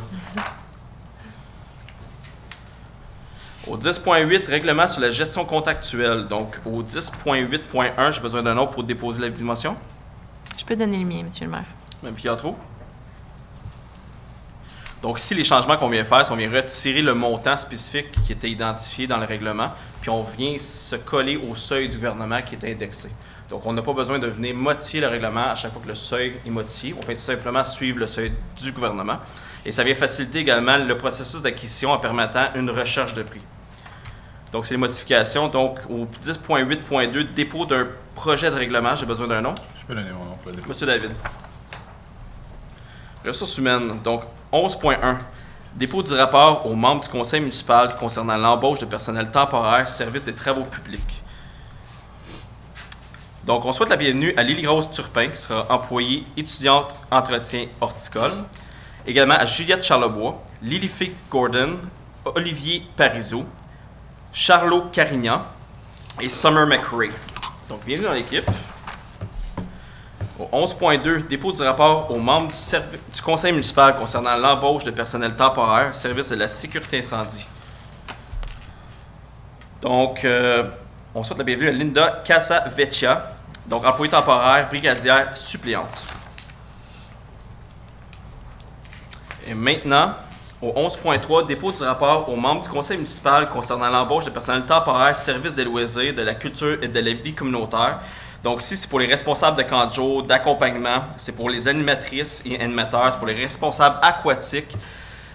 Au 10.8, règlement sur la gestion contractuelle. Donc, au 10.8.1, j'ai besoin d'un nom pour déposer l'avis de motion. Je peux donner le mien, monsieur le maire. Mme Piatro. Donc, ici, les changements qu'on vient faire, c'est qu'on vient retirer le montant spécifique qui était identifié dans le règlement, puis on vient se coller au seuil du gouvernement qui est indexé. Donc, on n'a pas besoin de venir modifier le règlement à chaque fois que le seuil est modifié. On fait tout simplement suivre le seuil du gouvernement. Et ça vient faciliter également le processus d'acquisition en permettant une recherche de prix. Donc, c'est les modifications. Donc, au 10.8.2, dépôt d'un projet de règlement, j'ai besoin d'un nom. Je peux donner mon nom pour le dépôt. Monsieur David. Ressources humaines. Donc, 11.1. Dépôt du rapport aux membres du conseil municipal concernant l'embauche de personnel temporaire, service des travaux publics. Donc, on souhaite la bienvenue à Lily-Rose Turpin, qui sera employée étudiante entretien horticole. Également à Juliette Charlebois, Lily-Fée Gordon, Olivier Parizeau, Charlot Carignan et Summer McRae. Donc, bienvenue dans l'équipe. Au 11.2, dépôt du rapport aux membres du conseil municipal concernant l'embauche de personnel temporaire, service de la sécurité incendie. Donc, on souhaite la bienvenue à Linda Casavecchia, donc employée temporaire, brigadière suppléante. Et maintenant, au 11.3, dépôt du rapport aux membres du conseil municipal concernant l'embauche de personnel temporaire, service des loisirs, de la culture et de la vie communautaire. Donc ici, c'est pour les responsables de camp de jour, d'accompagnement, c'est pour les animatrices et animateurs, c'est pour les responsables aquatiques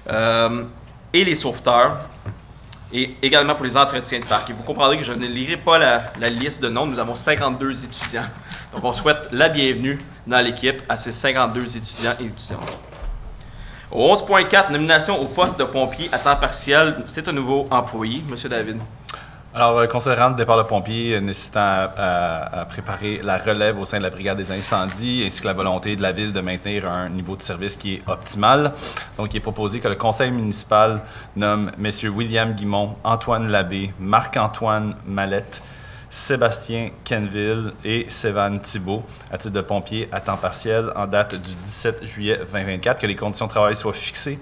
et les sauveteurs, et également pour les entretiens de parc. Et vous comprendrez que je ne lirai pas la liste de noms, nous avons 52 étudiants. Donc on souhaite la bienvenue dans l'équipe à ces 52 étudiants et étudiantes. Au 11.4, nomination au poste de pompier à temps partiel, c'est un nouveau employé, M. David. Alors, considérant le départ de pompiers nécessitant à préparer la relève au sein de la brigade des incendies, ainsi que la volonté de la ville de maintenir un niveau de service qui est optimal, donc il est proposé que le conseil municipal nomme messieurs William Guimont, Antoine Labbé, Marc-Antoine Mallette, Sébastien Kenville et Sévan Thibault à titre de pompier à temps partiel en date du 17 juillet 2024, que les conditions de travail soient fixées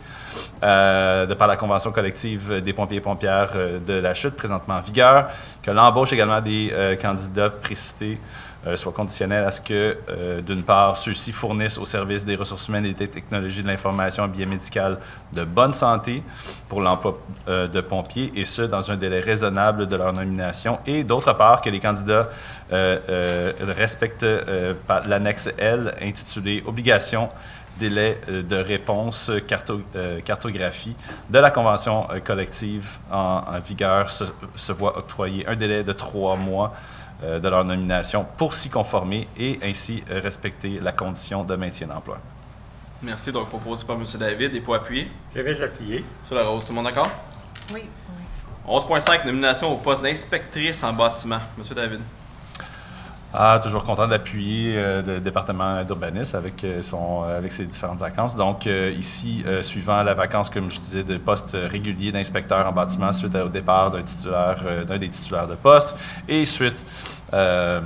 de par la convention collective des pompiers et pompières de la Chute présentement en vigueur, que l'embauche également des candidats précités soit conditionnelle à ce que, d'une part, ceux-ci fournissent au service des ressources humaines et des technologies de l'information et biomédicale de bonne santé pour l'emploi de pompiers, et ce, dans un délai raisonnable de leur nomination, et d'autre part, que les candidats respectent l'annexe L intitulée « Obligation délai de réponse cartographie » de la convention collective en vigueur se voit octroyer un délai de 3 mois de leur nomination pour s'y conformer et ainsi respecter la condition de maintien d'emploi. Merci. Donc, proposé par M. David et pour appuyer. Je vais appuyer. Sur la rose, tout le monde d'accord? Oui. 11.5, nomination au poste d'inspectrice en bâtiment. Monsieur David. Toujours content d'appuyer le département d'urbanisme avec ses différentes vacances. Donc, ici, suivant la vacance, comme je disais, de poste régulier d'inspecteur en bâtiment suite au départ d'un des titulaires de poste et suite à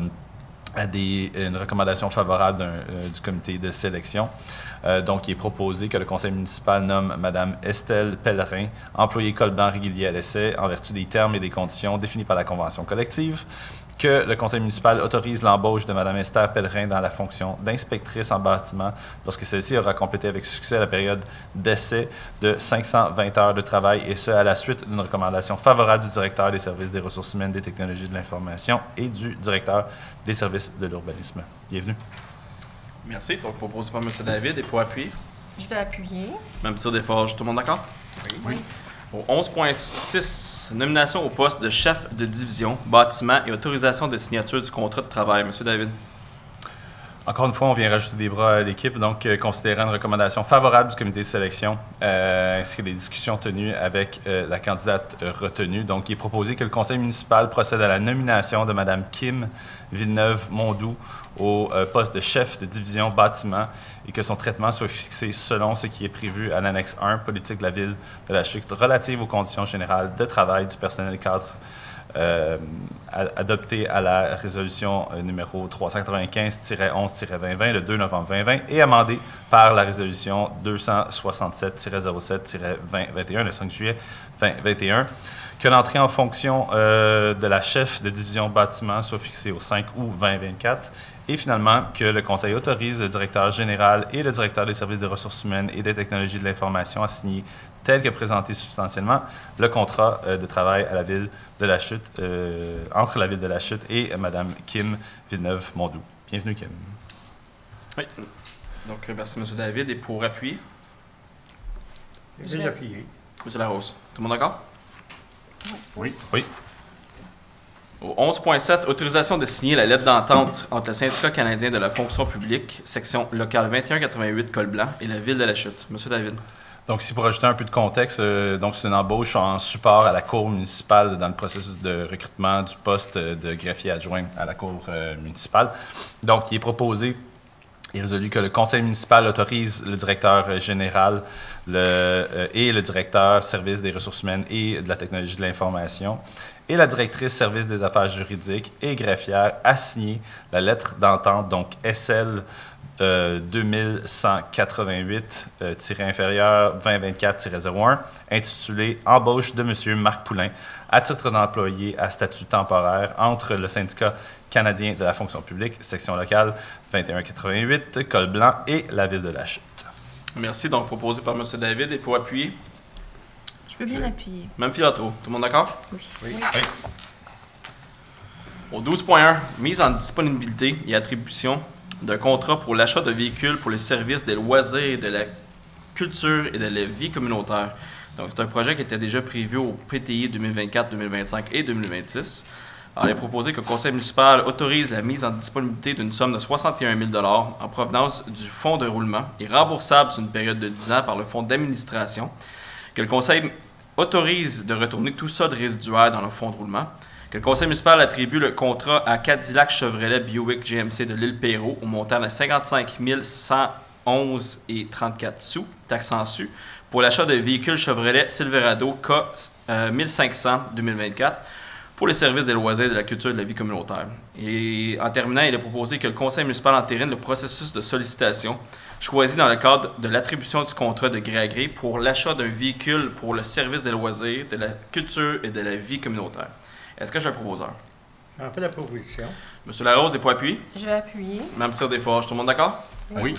une recommandation favorable du comité de sélection. Donc, il est proposé que le conseil municipal nomme Mme Estelle Pellerin, employée col blanc régulier à l'essai, en vertu des termes et des conditions définis par la convention collective. Que le conseil municipal autorise l'embauche de Mme Esther Pellerin dans la fonction d'inspectrice en bâtiment lorsque celle-ci aura complété avec succès la période d'essai de 520 heures de travail, et ce, à la suite d'une recommandation favorable du directeur des services des ressources humaines, des technologies de l'information et du directeur des services de l'urbanisme. Bienvenue. Merci. Donc, proposé par M. David, et pour appuyer? Je vais appuyer. Même tir d'effort, tout le monde d'accord? Oui. Au 11.6, nomination au poste de chef de division, bâtiment et autorisation de signature du contrat de travail. Monsieur David. Encore une fois, on vient rajouter des bras à l'équipe, donc considérant une recommandation favorable du comité de sélection, ainsi que les discussions tenues avec la candidate retenue. Donc, il est proposé que le conseil municipal procède à la nomination de Mme Kim Villeneuve-Mondou au poste de chef de division bâtiment et que son traitement soit fixé selon ce qui est prévu à l'annexe 1, politique de la ville de la Chute, relative aux conditions générales de travail du personnel cadre adopté à la résolution numéro 395-11-2020 le 2 novembre 2020 et amendé par la résolution 267-07-2021 le 5 juillet 2021. Que l'entrée en fonction de la chef de division bâtiment soit fixée au 5 août 2024 et finalement que le conseil autorise le directeur général et le directeur des services des ressources humaines et des technologies de l'information à signer, tel que présenté substantiellement, le contrat de travail à la ville de la Chute, entre la ville de la Chute et Mme Kim Villeneuve-Mondou. Bienvenue, Kim. Oui. Donc, merci, M. David. Et pour appuyer? Je vais appuyer. M. Larose. Tout le monde d'accord? Oui. Oui. Au 11.7, autorisation de signer la lettre d'entente entre le syndicat canadien de la fonction publique, section locale 2188 Col-Blanc, et la ville de la Chute. M. David. Donc, ici, pour ajouter un peu de contexte, donc c'est une embauche en support à la Cour municipale dans le processus de recrutement du poste de greffier adjoint à la Cour municipale. Donc, il est proposé et résolu que le conseil municipal autorise le directeur général et le directeur service des ressources humaines et de la technologie de l'information et la directrice service des affaires juridiques et greffière à signer la lettre d'entente, donc SL 2188-inférieur 2024-01, intitulée « Embauche de M. Marc Poulain à titre d'employé à statut temporaire entre le syndicat canadien de la fonction publique, section locale 2188, Col-Blanc et la ville de la Chute. » Merci. Donc, proposé par M. David. Et pour appuyer? Je veux bien appuyer. Même Filatro. Tout le monde d'accord? Oui. Au 12.1, mise en disponibilité et attribution d'un contrat pour l'achat de véhicules pour les services des loisirs, de la culture et de la vie communautaire. Donc, c'est un projet qui était déjà prévu au PTI 2024, 2025 et 2026. Alors, il est proposé que le conseil municipal autorise la mise en disponibilité d'une somme de 61 000 $ en provenance du fonds de roulement et remboursable sur une période de 10 ans par le fonds d'administration. Que le conseil autorise de retourner tout ça de résiduaire dans le fonds de roulement. Que le conseil municipal attribue le contrat à Cadillac Chevrolet Buick GMC de l'île Perrot au montant de 55 111,34 sous, taxes en su, pour l'achat de véhicules Chevrolet Silverado K 1500 2024 pour les services des loisirs, de la culture et de la vie communautaire. Et en terminant, il est proposé que le conseil municipal entérine le processus de sollicitation choisi dans le cadre de l'attribution du contrat de gré à gré pour l'achat d'un véhicule pour le service des loisirs, de la culture et de la vie communautaire. Est-ce que j'ai un proposeur? J'en fais la proposition. M. Larose, et pour appuyer? Je vais appuyer. Même tir des forges. Tout le monde d'accord? Oui.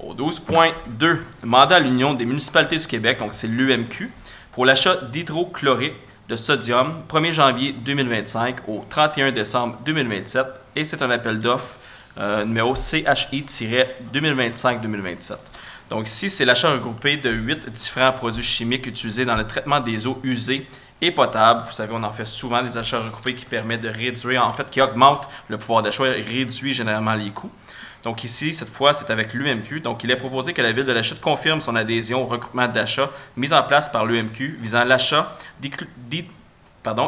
Au 12.2, mandat à l'Union des municipalités du Québec, donc c'est l'UMQ, pour l'achat d'hydrochloride de sodium 1er janvier 2025 au 31 décembre 2027. Et c'est un appel d'offres numéro CHI-2025-2027. Donc ici, c'est l'achat regroupé de 8 différents produits chimiques utilisés dans le traitement des eaux usées et potables. Vous savez, on en fait souvent des achats regroupés qui permettent de réduire, en fait, qui augmentent le pouvoir d'achat et réduit généralement les coûts. Donc ici, cette fois, c'est avec l'UMQ. Donc il est proposé que la Ville de la Chute confirme son adhésion au regroupement d'achat mis en place par l'UMQ visant l'achat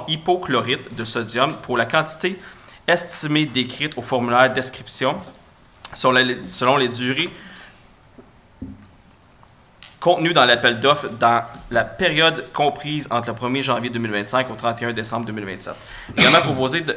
hypochlorite de sodium pour la quantité estimée décrite au formulaire de description selon les durées contenues dans l'appel d'offres dans la période comprise entre le 1er janvier 2025 au 31 décembre 2027. Également proposé que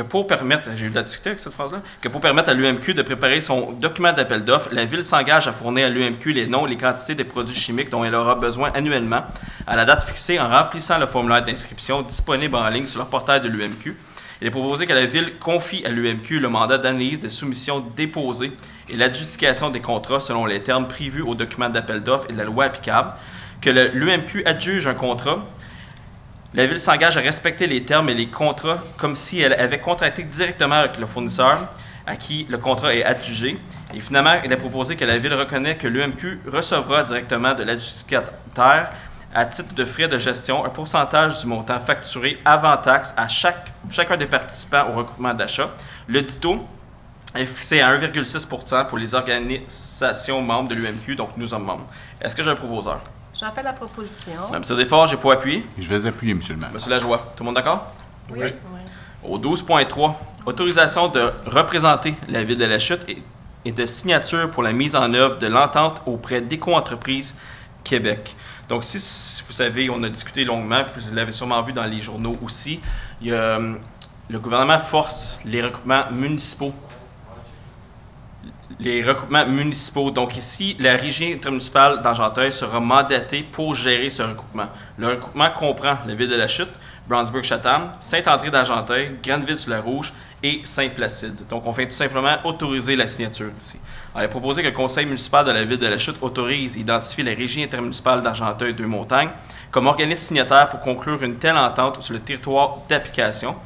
pour permettre, j'ai eu de la difficulté avec cette phrase-là, que pour permettre à l'UMQ de préparer son document d'appel d'offres, la Ville s'engage à fournir à l'UMQ les noms et les quantités des produits chimiques dont elle aura besoin annuellement à la date fixée en remplissant le formulaire d'inscription disponible en ligne sur le portail de l'UMQ. Il est proposé que la Ville confie à l'UMQ le mandat d'analyse des soumissions déposées et l'adjudication des contrats selon les termes prévus au document d'appel d'offres et de la loi applicable, que l'UMQ adjuge un contrat. La Ville s'engage à respecter les termes et les contrats comme si elle avait contracté directement avec le fournisseur à qui le contrat est adjugé. Et finalement, il est proposé que la Ville reconnaît que l'UMQ recevra directement de l'adjudicataire à titre de frais de gestion un pourcentage du montant facturé avant taxe à chacun des participants au recoupement d'achat. Le dito est fixé à 1,6 % pour les organisations membres de l'UMQ, donc nous sommes membres. Est-ce que j'ai un proposeur? J'en fais la proposition. Mme Desforges, j'ai pour appuyer. Je vais appuyer, M. le maire. M. Lajoie, tout le monde d'accord? Oui. Au 12.3, autorisation de représenter la Ville de La Chute et de signature pour la mise en œuvre de l'entente auprès d'Éco-entreprises Québec. Donc, si vous savez, on a discuté longuement, vous l'avez sûrement vu dans les journaux aussi, le gouvernement force les recoupements municipaux. Donc ici, la Régie intermunicipale d'Argenteuil sera mandatée pour gérer ce recoupement. Le recoupement comprend la Ville de La Chute, Brownsburg-Chatham, Saint-André d'Argenteuil, Granville-sur-la-Rouge et Saint-Placide. Donc, on fait tout simplement autoriser la signature ici. Alors, il est proposé que le Conseil municipal de la Ville de La Chute autorise et identifie la Régie intermunicipale d'Argenteuil-Deux-Montagnes comme organisme signataire pour conclure une telle entente sur le territoire d'application.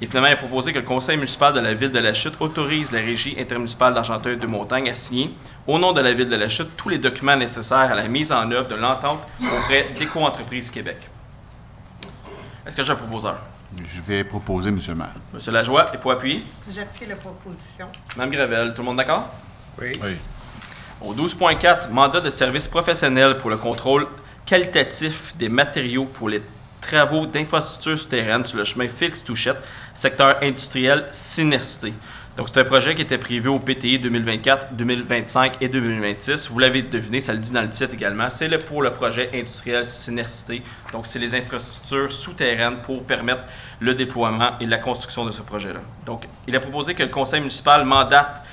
Et finalement, il est proposé que le Conseil municipal de la Ville de La Chute autorise la Régie intermunicipale d'Argenteuil-Deux-Montagnes à signer, au nom de la Ville de La Chute, tous les documents nécessaires à la mise en œuvre de l'entente auprès d'Éco-entreprises Québec. Est-ce que j'ai un proposeur? Je vais proposer, M. le maire. M. Lajoie, et pour appuyer? J'appuie la proposition. Mme Gravel, tout le monde d'accord? Oui. Au 12.4, mandat de service professionnel pour le contrôle qualitatif des matériaux pour les travaux d'infrastructures souterraines sur le chemin Félix-Touchette, secteur industriel Synercité. Donc, c'est un projet qui était prévu au PTI 2024, 2025 et 2026. Vous l'avez deviné, ça le dit dans le titre également. C'est pour le projet industriel Synercité. Donc, c'est les infrastructures souterraines pour permettre le déploiement et la construction de ce projet-là. Donc, il est proposé que le conseil municipal mandate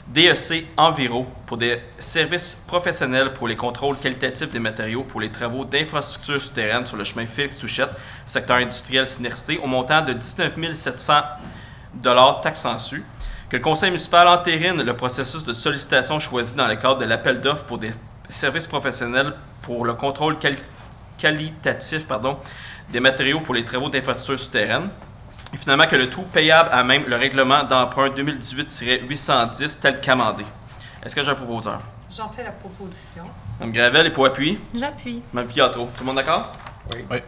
DEC Enviro pour des services professionnels pour les contrôles qualitatifs des matériaux pour les travaux d'infrastructures souterraines sur le chemin Félix-Touchette, secteur industriel Synercité, au montant de 19 700 $ taxes en su. Que le conseil municipal entérine le processus de sollicitation choisi dans le cadre de l'appel d'offres pour des services professionnels pour le contrôle qualitatif des matériaux pour les travaux d'infrastructures souterraines. Et finalement, que le tout payable à même le règlement d'emprunt 2018-810 tel qu'amendé. Est-ce que j'ai un proposeur? J'en fais la proposition. Mme Gravel, et pour appui? J'appuie. Mme Fiatro, tout le monde d'accord? Oui.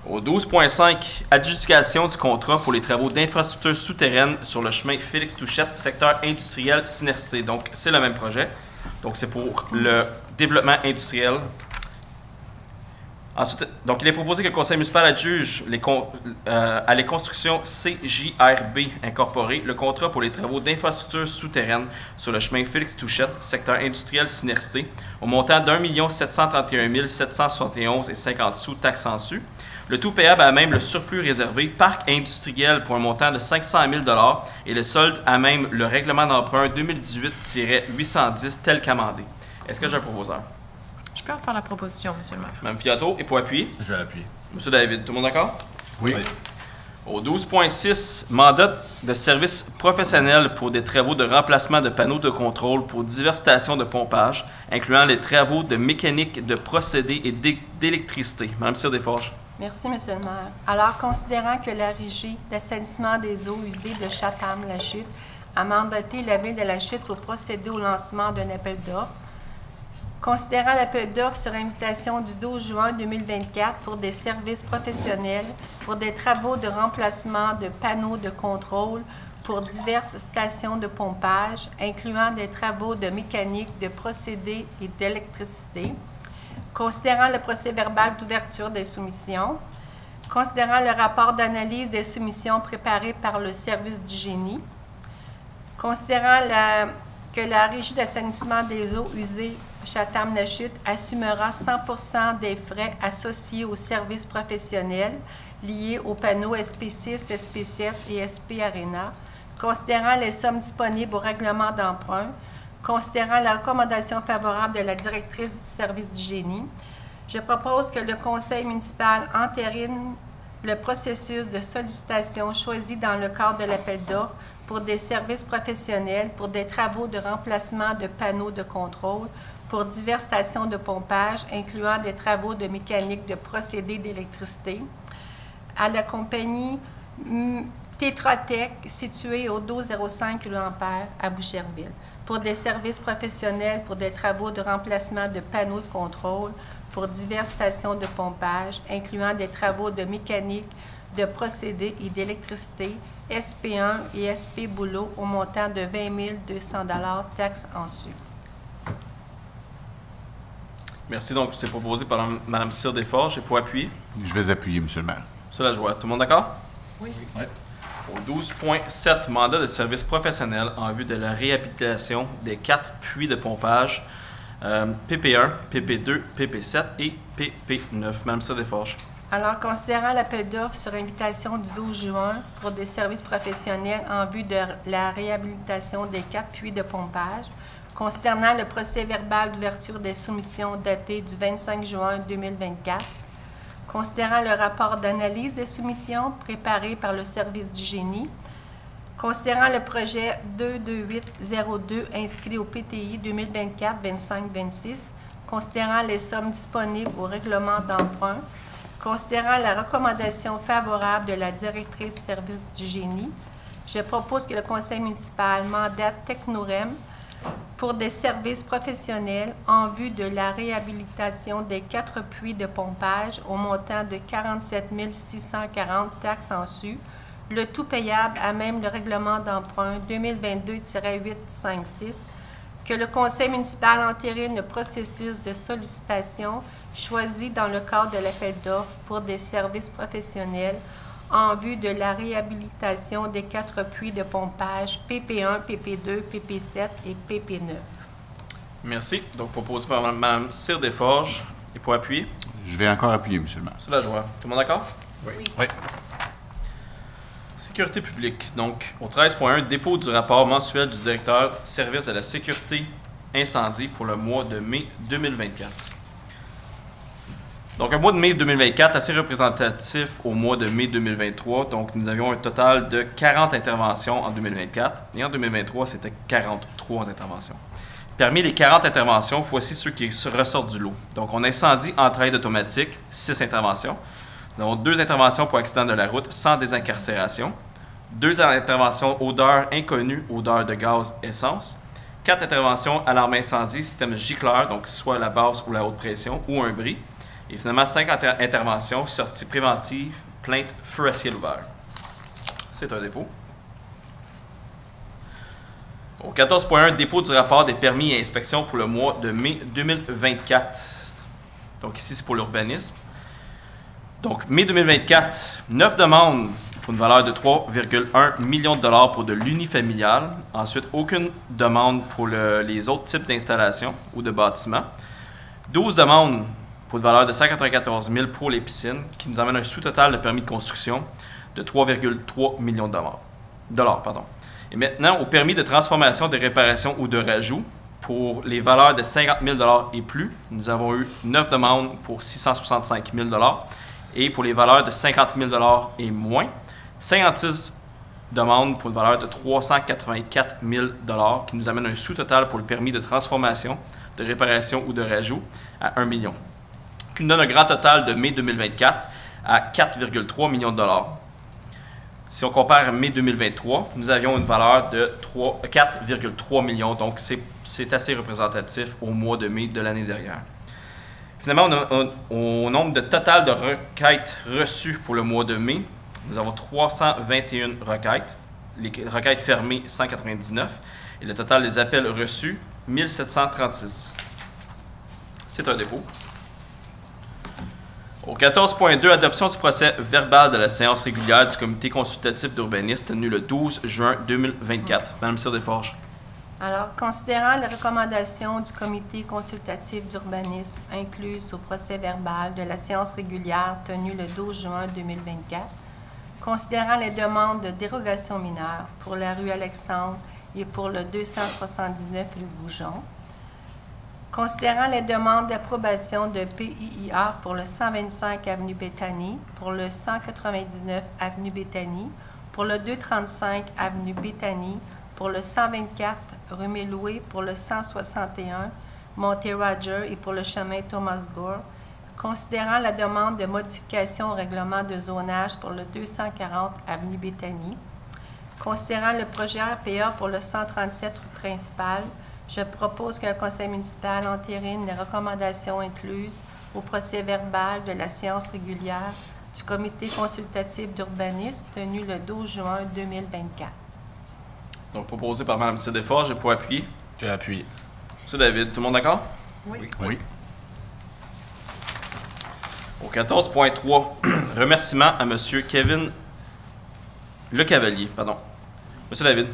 Au 12.5, adjudication du contrat pour les travaux d'infrastructures souterraines sur le chemin Félix-Touchette, secteur industriel Synercité. Donc, c'est le même projet. Donc, c'est pour le développement industriel. Ensuite, donc, il est proposé que le conseil municipal adjuge à les constructions CJRB incorporées le contrat pour les travaux d'infrastructures souterraines sur le chemin Félix-Touchette, secteur industriel Synercité, au montant d'1 731 771 et 50 sous taxes en su. Le tout payable à même le surplus réservé parc industriel pour un montant de 500 000 $ et le solde à même le règlement d'emprunt 2018-810 tel qu'amendé. Est-ce que j'ai un proposeur? Je peux en faire la proposition, M. le maire. Mme Fiatto, et pour appuyer? Je vais l'appuyer. M. David, tout le monde d'accord? Oui. Au 12.6, mandat de service professionnel pour des travaux de remplacement de panneaux de contrôle pour diverses stations de pompage, incluant les travaux de mécanique, de procédés et d'électricité. Mme Desforges. Merci, M. le maire. Alors, considérant que la Régie d'assainissement des eaux usées de Chatham-La Chute a mandaté la Ville de La Chute pour procéder au lancement d'un appel d'offres, considérant l'appel d'offres sur invitation du 12 juin 2024 pour des services professionnels pour des travaux de remplacement de panneaux de contrôle pour diverses stations de pompage, incluant des travaux de mécanique, de procédés et d'électricité, Considérant le procès-verbal d'ouverture des soumissions. Considérant le rapport d'analyse des soumissions préparé par le service du génie. Considérant que la Régie d'assainissement des eaux usées Chatham-Lachute assumera 100% des frais associés aux services professionnels liés aux panneaux SP6, SP7 et SP Arena, considérant les sommes disponibles au règlement d'emprunt, considérant la recommandation favorable de la directrice du service du génie, je propose que le conseil municipal entérine le processus de sollicitation choisi dans le cadre de l'appel d'offres pour des services professionnels pour des travaux de remplacement de panneaux de contrôle pour diverses stations de pompage, incluant des travaux de mécanique de procédés d'électricité, à la compagnie Tetra Tech, située au 1205 rue Ampère, à Boucherville, pour des services professionnels pour des travaux de remplacement de panneaux de contrôle pour diverses stations de pompage, incluant des travaux de mécanique de procédés et d'électricité, SP1 et SP Boulot, au montant de 20 200 $, taxes en su. Merci. Donc, c'est proposé par Mme Cyr Desforges. Et pour appuyer? Je vais appuyer, M. le maire. Sur la joie. Tout le monde d'accord? Oui. Au 12.7, mandat de service professionnel en vue de la réhabilitation des 4 puits de pompage PP1, PP2, PP7 et PP9. Mme Cyr Desforges. Alors, considérant l'appel d'offres sur invitation du 12 juin pour des services professionnels en vue de la réhabilitation des 4 puits de pompage, concernant le procès-verbal d'ouverture des soumissions daté du 25 juin 2024, considérant le rapport d'analyse des soumissions préparé par le service du génie, considérant le projet 22802 inscrit au PTI 2024-25-26, considérant les sommes disponibles au règlement d'emprunt, considérant la recommandation favorable de la directrice service du génie, je propose que le conseil municipal mandate Technorem pour des services professionnels en vue de la réhabilitation des 4 puits de pompage au montant de 47 640 taxes en su, le tout payable à même le règlement d'emprunt 2022-856, que le conseil municipal entérine le processus de sollicitation choisi dans le cadre de l'appel d'offres pour des services professionnels en vue de la réhabilitation des 4 puits de pompage PP1, PP2, PP7 et PP9. Merci. Donc, proposé par Mme Cyr Desforges. Et pour appuyer? Je vais encore appuyer, M. le maire. Sur la joie. Tout le monde d'accord? Oui. Oui. Sécurité publique. Donc, au 13.1, dépôt du rapport mensuel du directeur service de la sécurité incendie pour le mois de mai 2024. Donc, un mois de mai 2024 assez représentatif au mois de mai 2023. Donc, nous avions un total de 40 interventions en 2024. Et en 2023, c'était 43 interventions. Parmi les 40 interventions, voici ceux qui ressortent du lot. Donc, on incendie entre aide automatique, 6 interventions. Nous avons 2 interventions pour accident de la route sans désincarcération. 2 interventions odeur inconnue, odeur de gaz, essence. 4 interventions alarme incendie, système gicleur, donc soit la basse ou la haute pression, ou un bris. Et finalement, 5 interventions, sorties préventives, plainte, feu à ciel ouvert. C'est un dépôt. Au 14.1, dépôt du rapport des permis et inspections pour le mois de mai 2024. Donc ici, c'est pour l'urbanisme. Donc, mai 2024, 9 demandes pour une valeur de 3,1 millions de dollars pour de l'unifamilial. Ensuite, aucune demande pour les autres types d'installations ou de bâtiments. 12 demandes pour une valeur de 194 000 pour les piscines, qui nous amène un sous-total de permis de construction de 3,3 millions de dollars. Et maintenant, au permis de transformation, de réparation ou de rajout, pour les valeurs de 50 000 $ et plus, nous avons eu 9 demandes pour 665 000 $. Et pour les valeurs de 50 000 $ et moins, 56 demandes pour une valeur de 384 000 $, qui nous amène un sous-total pour le permis de transformation, de réparation ou de rajout à 1 million. Qui nous donne un grand total de mai 2024 à 4,3 millions de dollars. Si on compare à mai 2023, nous avions une valeur de 4,3 millions, donc c'est assez représentatif au mois de mai de l'année dernière. Finalement, au nombre de total de requêtes reçues pour le mois de mai, nous avons 321 requêtes, les requêtes fermées 199 et le total des appels reçus 1736. C'est un dépôt. Au 14.2, adoption du procès verbal de la séance régulière du comité consultatif d'urbanisme tenue le 12 juin 2024. Madame Cyr-Desforges. Alors, considérant les recommandations du comité consultatif d'urbanisme incluses au procès verbal de la séance régulière tenue le 12 juin 2024, considérant les demandes de dérogation mineure pour la rue Alexandre et pour le 279 rue Goujon, considérant les demandes d'approbation de PIIA pour le 125 avenue Béthanie, pour le 199 avenue Béthanie, pour le 235 avenue Béthanie, pour le 124 rue Méloué, pour le 161 Monté-Roger et pour le chemin Thomas-Gore, considérant la demande de modification au règlement de zonage pour le 240 avenue Béthanie, considérant le projet RPA pour le 137 rue Principale, je propose que le conseil municipal entérine les recommandations incluses au procès verbal de la séance régulière du comité consultatif d'urbanisme tenu le 12 juin 2024. Donc, proposé par Mme Cyr-Desforges. Pour appuyer. Je l'appuie. M. David, tout le monde d'accord? Oui. Oui. Au 14.3, remerciement à M. Kevin Lecavalier. Pardon. M. David.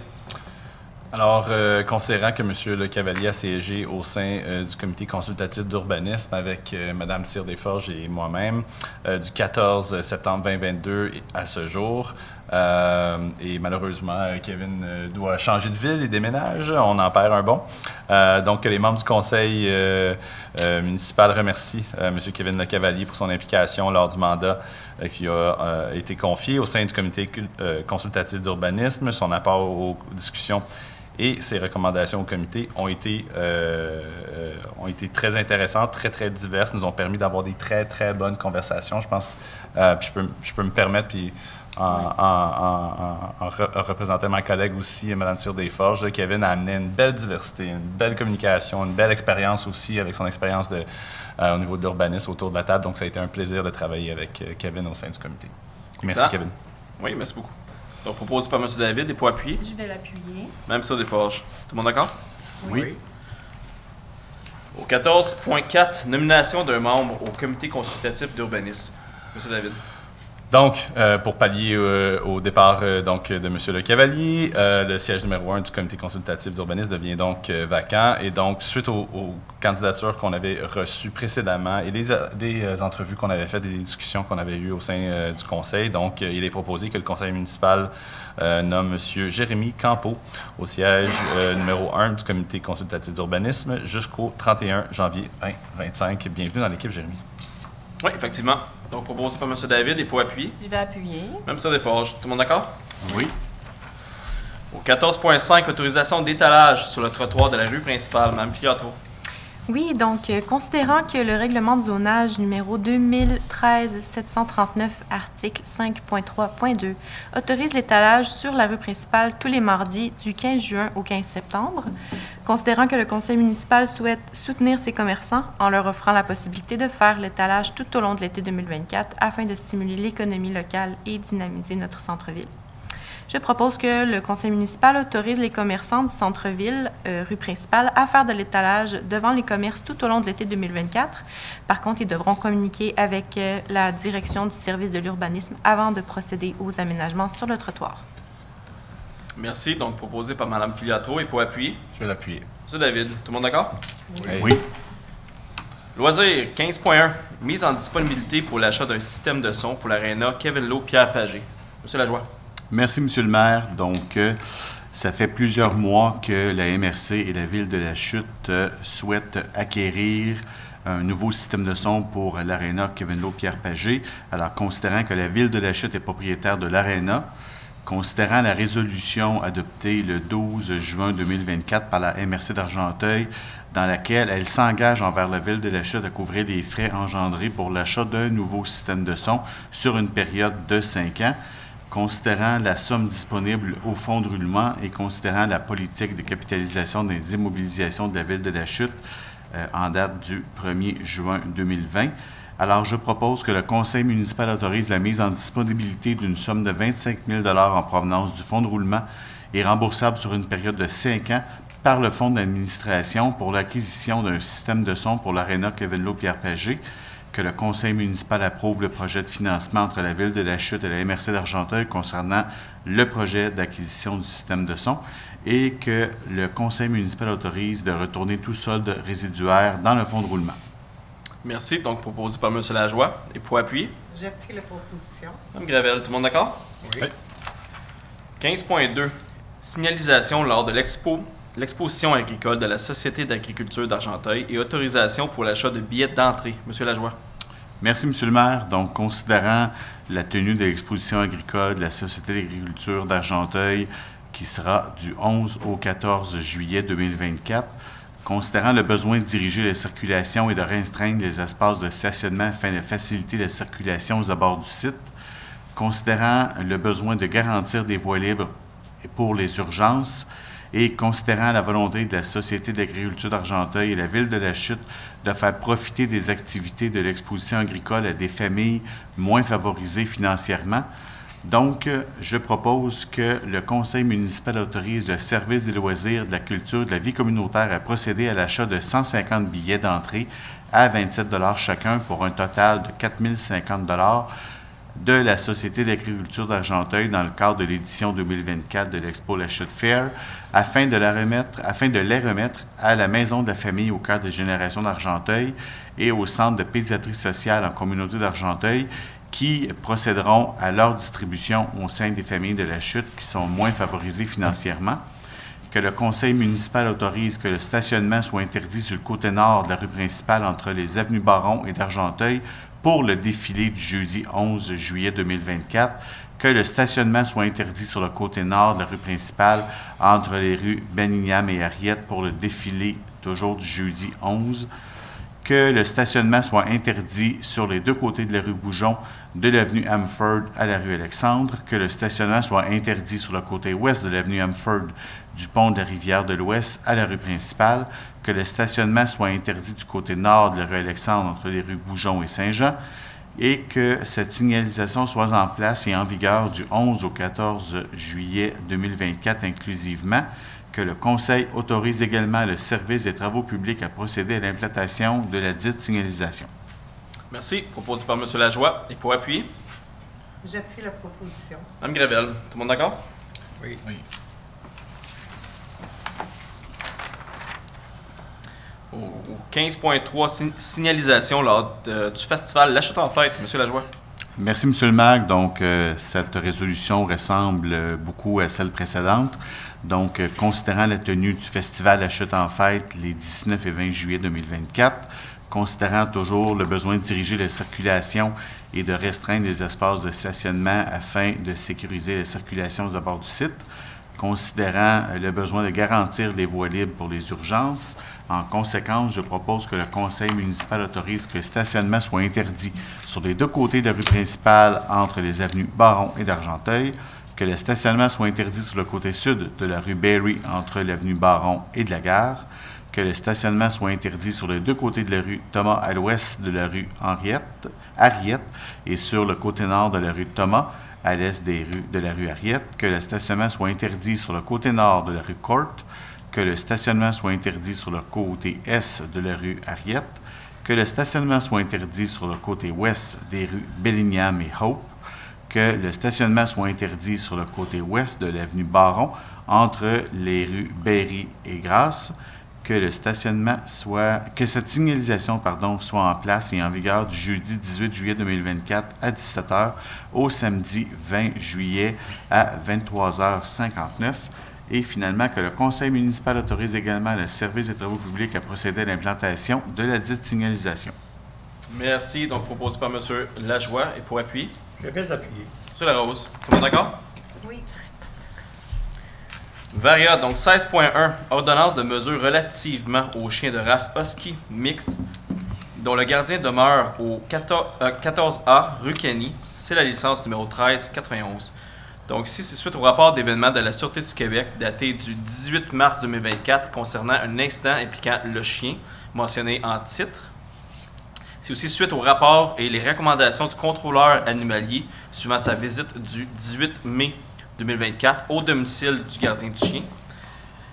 Alors, considérant que M. Lecavalier a siégé au sein du comité consultatif d'urbanisme avec Mme Cyr-Desforges et moi-même du 14 septembre 2022 à ce jour, et malheureusement, Kevin doit changer de ville et déménage. On en perd un bon. Donc, les membres du conseil municipal remercient M. Kevin Lecavalier pour son implication lors du mandat qui a été confié au sein du comité consultatif d'urbanisme, son apport aux discussions et ses recommandations au comité ont été très intéressantes, très, très diverses, nous ont permis d'avoir des très, très bonnes conversations. Je pense, puis je peux me permettre, puis en représentant ma collègue aussi, Mme Cyr-Desforges, Kevin a amené une belle diversité, une belle communication, une belle expérience aussi avec son expérience au niveau de l'urbanisme autour de la table. Donc, ça a été un plaisir de travailler avec Kevin au sein du comité. Merci, Kevin. Oui, merci beaucoup. Donc, proposé par M. David et pour appuyer. Je vais l'appuyer. Mme Cyr-Desforges. Tout le monde d'accord? Oui. Au 14.4, nomination d'un membre au comité consultatif d'urbanisme. M. David. Donc, pour pallier au départ donc, de M. Lecavalier, le siège numéro 1 du comité consultatif d'urbanisme devient donc vacant. Et donc, suite aux candidatures qu'on avait reçues précédemment et des entrevues qu'on avait faites, des discussions qu'on avait eues au sein du conseil, donc il est proposé que le conseil municipal nomme M. Jérémy Campeau au siège numéro 1 du comité consultatif d'urbanisme jusqu'au 31 janvier 2025. Bienvenue dans l'équipe, Jérémy. Oui, effectivement. Donc, proposé par M. David et pour appuyer. Je vais appuyer. Mme Cyr-Desforges. Tout le monde d'accord? Oui. Au 14.5, autorisation d'étalage sur le trottoir de la rue principale. Mme Filiatro. Oui, donc, considérant que le règlement de zonage numéro 2013-739, article 5.3.2, autorise l'étalage sur la rue principale tous les mardis du 15 juin au 15 septembre, considérant que le conseil municipal souhaite soutenir ses commerçants en leur offrant la possibilité de faire l'étalage tout au long de l'été 2024 afin de stimuler l'économie locale et dynamiser notre centre-ville. Je propose que le conseil municipal autorise les commerçants du centre-ville, rue principale, à faire de l'étalage devant les commerces tout au long de l'été 2024. Par contre, ils devront communiquer avec la direction du service de l'urbanisme avant de procéder aux aménagements sur le trottoir. Merci. Donc, proposé par Mme Filiatro et pour appuyer. Je vais l'appuyer. M. David. Tout le monde d'accord? Oui. Loisirs 15.1. Mise en disponibilité pour l'achat d'un système de son pour l'aréna Kevin Lowe Pierre Pagé. M. Lajoie. Merci, Monsieur le maire. Donc, ça fait plusieurs mois que la MRC et la Ville de la Chute souhaitent acquérir un nouveau système de son pour l'aréna Kevin Lowe Pierre Pagé. Alors, considérant que la Ville de la Chute est propriétaire de l'aréna, considérant la résolution adoptée le 12 juin 2024 par la MRC d'Argenteuil, dans laquelle elle s'engage envers la Ville de la Chute à couvrir des frais engendrés pour l'achat d'un nouveau système de son sur une période de 5 ans, considérant la somme disponible au fonds de roulement et considérant la politique de capitalisation des immobilisations de la Ville de la Chute en date du 1er juin 2020. Alors, je propose que le conseil municipal autorise la mise en disponibilité d'une somme de 25 000 $ en provenance du fonds de roulement et remboursable sur une période de 5 ans par le fonds d'administration pour l'acquisition d'un système de son pour l'aréna Kevin Lowe Pierre Pagé, que le conseil municipal approuve le projet de financement entre la Ville de la Chute et la MRC d'Argenteuil concernant le projet d'acquisition du système de son et que le conseil municipal autorise de retourner tout solde résiduaire dans le fonds de roulement. Merci. Donc, proposé par M. Lajoie. Et pour appuyer? J'appuie la proposition. Mme Gravel, tout le monde d'accord? Oui. 15.2. Signalisation lors de l'exposition agricole de la Société d'agriculture d'Argenteuil et autorisation pour l'achat de billets d'entrée. M. Lajoie. Merci, M. le maire. Donc, considérant la tenue de l'exposition agricole de la Société d'agriculture d'Argenteuil qui sera du 11 au 14 juillet 2024, considérant le besoin de diriger la circulation et de restreindre les espaces de stationnement afin de faciliter la circulation aux abords du site, considérant le besoin de garantir des voies libres pour les urgences et considérant la volonté de la Société d'agriculture d'Argenteuil et la Ville de la Chute de faire profiter des activités de l'exposition agricole à des familles moins favorisées financièrement. Donc, je propose que le conseil municipal autorise le service des loisirs, de la culture et de la vie communautaire à procéder à l'achat de 150 billets d'entrée à 27 $ chacun pour un total de 4 050 $ de la Société d'agriculture d'Argenteuil dans le cadre de l'édition 2024 de l'Expo La Chute Fair afin de les remettre à la Maison de la famille au cœur des générations d'Argenteuil et au Centre de pédiatrie sociale en communauté d'Argenteuil qui procéderont à leur distribution au sein des familles de la Chute qui sont moins favorisées financièrement, que le conseil municipal autorise que le stationnement soit interdit sur le côté nord de la rue principale entre les avenues Baron et d'Argenteuil pour le défilé du jeudi 11 juillet 2024, que le stationnement soit interdit sur le côté nord de la rue principale entre les rues Benignam et Ariette pour le défilé toujours du jeudi 11, que le stationnement soit interdit sur les deux côtés de la rue Goujon, de l'avenue Hamford à la rue Alexandre, que le stationnement soit interdit sur le côté ouest de l'avenue Hamford du pont de la Rivière de l'Ouest à la rue principale, que le stationnement soit interdit du côté nord de la rue Alexandre entre les rues Goujon et Saint-Jean, et que cette signalisation soit en place et en vigueur du 11 au 14 juillet 2024 inclusivement, que le Conseil autorise également le service des travaux publics à procéder à l'implantation de la dite signalisation. Merci. Proposé par M. Lajoie. Et pour appuyer? J'appuie la proposition. Mme Gravel, tout le monde d'accord? Oui. Oui. Au 15.3, signalisation lors du festival La Chute en fête. M. Lajoie. Merci, M. le maire. Donc, cette résolution ressemble beaucoup à celle précédente. Donc, considérant la tenue du festival La Chute en fête les 19 et 20 juillet 2024, considérant toujours le besoin de diriger la circulation et de restreindre les espaces de stationnement afin de sécuriser la circulation aux abords du site, considérant le besoin de garantir des voies libres pour les urgences. En conséquence, je propose que le conseil municipal autorise que le stationnement soit interdit sur les deux côtés de la rue principale entre les avenues Baron et d'Argenteuil, que le stationnement soit interdit sur le côté sud de la rue Berry entre l'avenue Baron et de la gare, que le stationnement soit interdit sur les deux côtés de la rue Thomas à l'ouest de la rue Ariette et sur le côté nord de la rue Thomas à l'est de la rue Ariette, que le stationnement soit interdit sur le côté nord de la rue Court, que le stationnement soit interdit sur le côté est de la rue Ariette, que le stationnement soit interdit sur le côté ouest des rues Bellingham et Hope, que le stationnement soit interdit sur le côté ouest de l'avenue Baron entre les rues Berry et Grasse, que cette signalisation soit en place et en vigueur du jeudi 18 juillet 2024 à 17h au samedi 20 juillet à 23h59 et finalement que le conseil municipal autorise également le service des travaux publics à procéder à l'implantation de la dite signalisation. Merci. Donc, proposé par M. Lajoie. Et pour appuyer? Je reste appuyé. M. Larose, tout le monde d'accord? Oui. Varia, donc 16.1, ordonnance de mesures relativement aux chiens de race husky mixte dont le gardien demeure au 14A rue Kenny. C'est la licence numéro 1391. Donc ici, c'est suite au rapport d'événement de la Sûreté du Québec daté du 18 mars 2024 concernant un incident impliquant le chien mentionné en titre. C'est aussi suite au rapport et les recommandations du contrôleur animalier suivant sa visite du 18 mai 2024 au domicile du gardien du chien.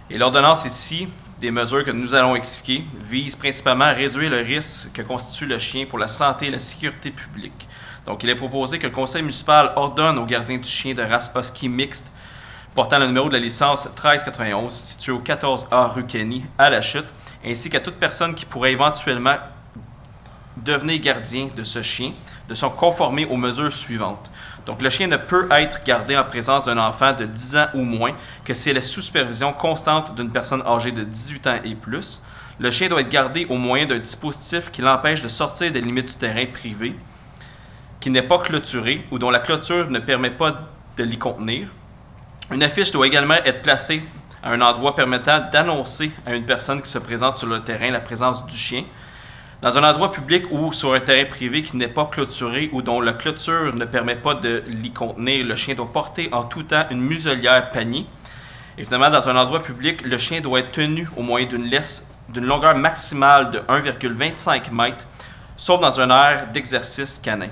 Et l'ordonnance ici des mesures que nous allons expliquer visent principalement à réduire le risque que constitue le chien pour la santé et la sécurité publique. Donc, il est proposé que le conseil municipal ordonne aux gardiens du chien de race husky mixte portant le numéro de la licence 1391, situé au 14A rue Kenny, à La Chute, ainsi qu'à toute personne qui pourrait éventuellement devenir gardien de ce chien, de se conformer aux mesures suivantes. Donc, le chien ne peut être gardé en présence d'un enfant de 10 ans ou moins que s'il est sous supervision constante d'une personne âgée de 18 ans et plus. Le chien doit être gardé au moyen d'un dispositif qui l'empêche de sortir des limites du terrain privé, qui n'est pas clôturé ou dont la clôture ne permet pas de l'y contenir. Une affiche doit également être placée à un endroit permettant d'annoncer à une personne qui se présente sur le terrain la présence du chien. Dans un endroit public ou sur un terrain privé qui n'est pas clôturé ou dont la clôture ne permet pas de l'y contenir, le chien doit porter en tout temps une muselière panier. Évidemment, dans un endroit public, le chien doit être tenu au moyen d'une laisse d'une longueur maximale de 1,25 m, sauf dans un aire d'exercice canin.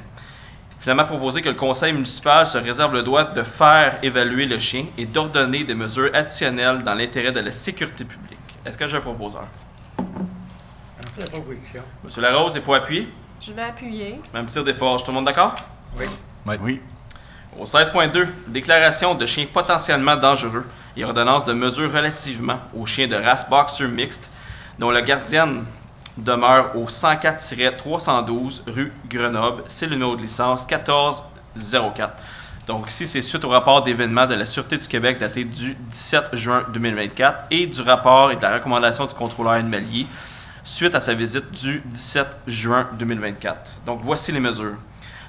Finalement, proposé que le conseil municipal se réserve le droit de faire évaluer le chien et d'ordonner des mesures additionnelles dans l'intérêt de la sécurité publique. Est-ce que j'ai un proposeur? La proposition. Monsieur Larose est pour appuyer? Je vais appuyer. Même tir d'effort. Tout le monde d'accord? Oui. Oui. Au 16.2, déclaration de chiens potentiellement dangereux et ordonnance de mesures relativement aux chiens de race boxer mixte dont la gardienne demeure au 104-312 rue Grenoble. C'est le numéro de licence 1404. Donc ici, c'est suite au rapport d'événement de la Sûreté du Québec daté du 17 juin 2024 et du rapport et de la recommandation du contrôleur animalier suite à sa visite du 17 juin 2024. Donc, voici les mesures.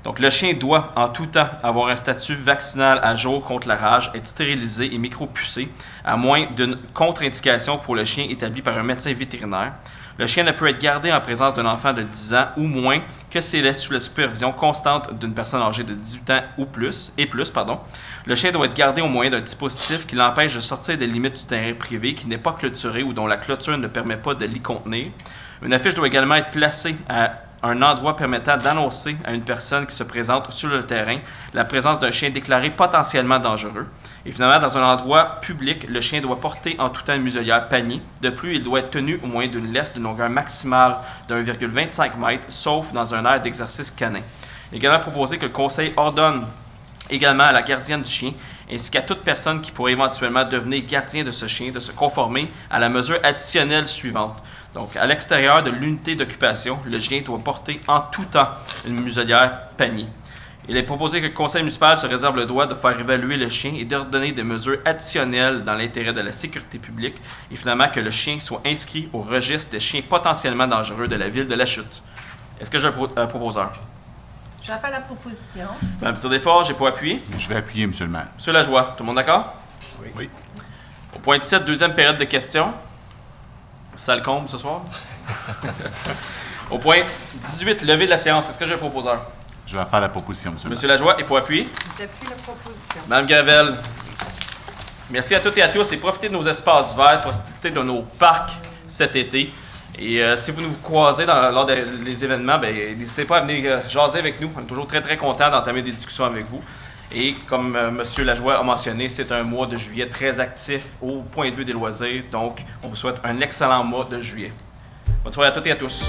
Donc, le chien doit, en tout temps, avoir un statut vaccinal à jour contre la rage, être stérilisé et micropucé, à moins d'une contre-indication pour le chien établie par un médecin vétérinaire. Le chien ne peut être gardé en présence d'un enfant de 10 ans ou moins que s'il est sous la supervision constante d'une personne âgée de 18 ans ou plus, Le chien doit être gardé au moyen d'un dispositif qui l'empêche de sortir des limites du terrain privé, qui n'est pas clôturé ou dont la clôture ne permet pas de l'y contenir. Une affiche doit également être placée à un endroit permettant d'annoncer à une personne qui se présente sur le terrain la présence d'un chien déclaré potentiellement dangereux. Et finalement, dans un endroit public, le chien doit porter en tout temps une muselière panier. De plus, il doit être tenu au moyen d'une laisse d'une longueur maximale de 1,25 m, sauf dans un aire d'exercice canin. Il est également proposé que le conseil ordonne également à la gardienne du chien, ainsi qu'à toute personne qui pourrait éventuellement devenir gardien de ce chien, de se conformer à la mesure additionnelle suivante. Donc, à l'extérieur de l'unité d'occupation, le chien doit porter en tout temps une muselière panier. Il est proposé que le conseil municipal se réserve le droit de faire évaluer le chien et d'ordonner des mesures additionnelles dans l'intérêt de la sécurité publique et finalement que le chien soit inscrit au registre des chiens potentiellement dangereux de la ville de La Chute. Est-ce que j'ai un proposeur? Je vais faire la proposition. Madame Tir-Desforges, j'ai pas appuyé. Je vais appuyer, Monsieur le maire. Monsieur Lajoie, tout le monde d'accord? Oui. Au point 17, deuxième période de questions. Salle comble ce soir. Au point 18, levée de la séance. Est-ce que j'ai un proposeur? Je vais faire la proposition, Monsieur le maire. Monsieur Lajoie, et pour appuyer? J'appuie la proposition. Madame Gravel. Merci à toutes et à tous et profitez de nos espaces verts, profitez de nos parcs cet été. Et si vous nous croisez lors des événements, n'hésitez pas à venir jaser avec nous. On est toujours très, très contents d'entamer des discussions avec vous. Et comme M. Lajoie a mentionné, c'est un mois de juillet très actif au point de vue des loisirs. Donc, on vous souhaite un excellent mois de juillet. Bonne soirée à toutes et à tous.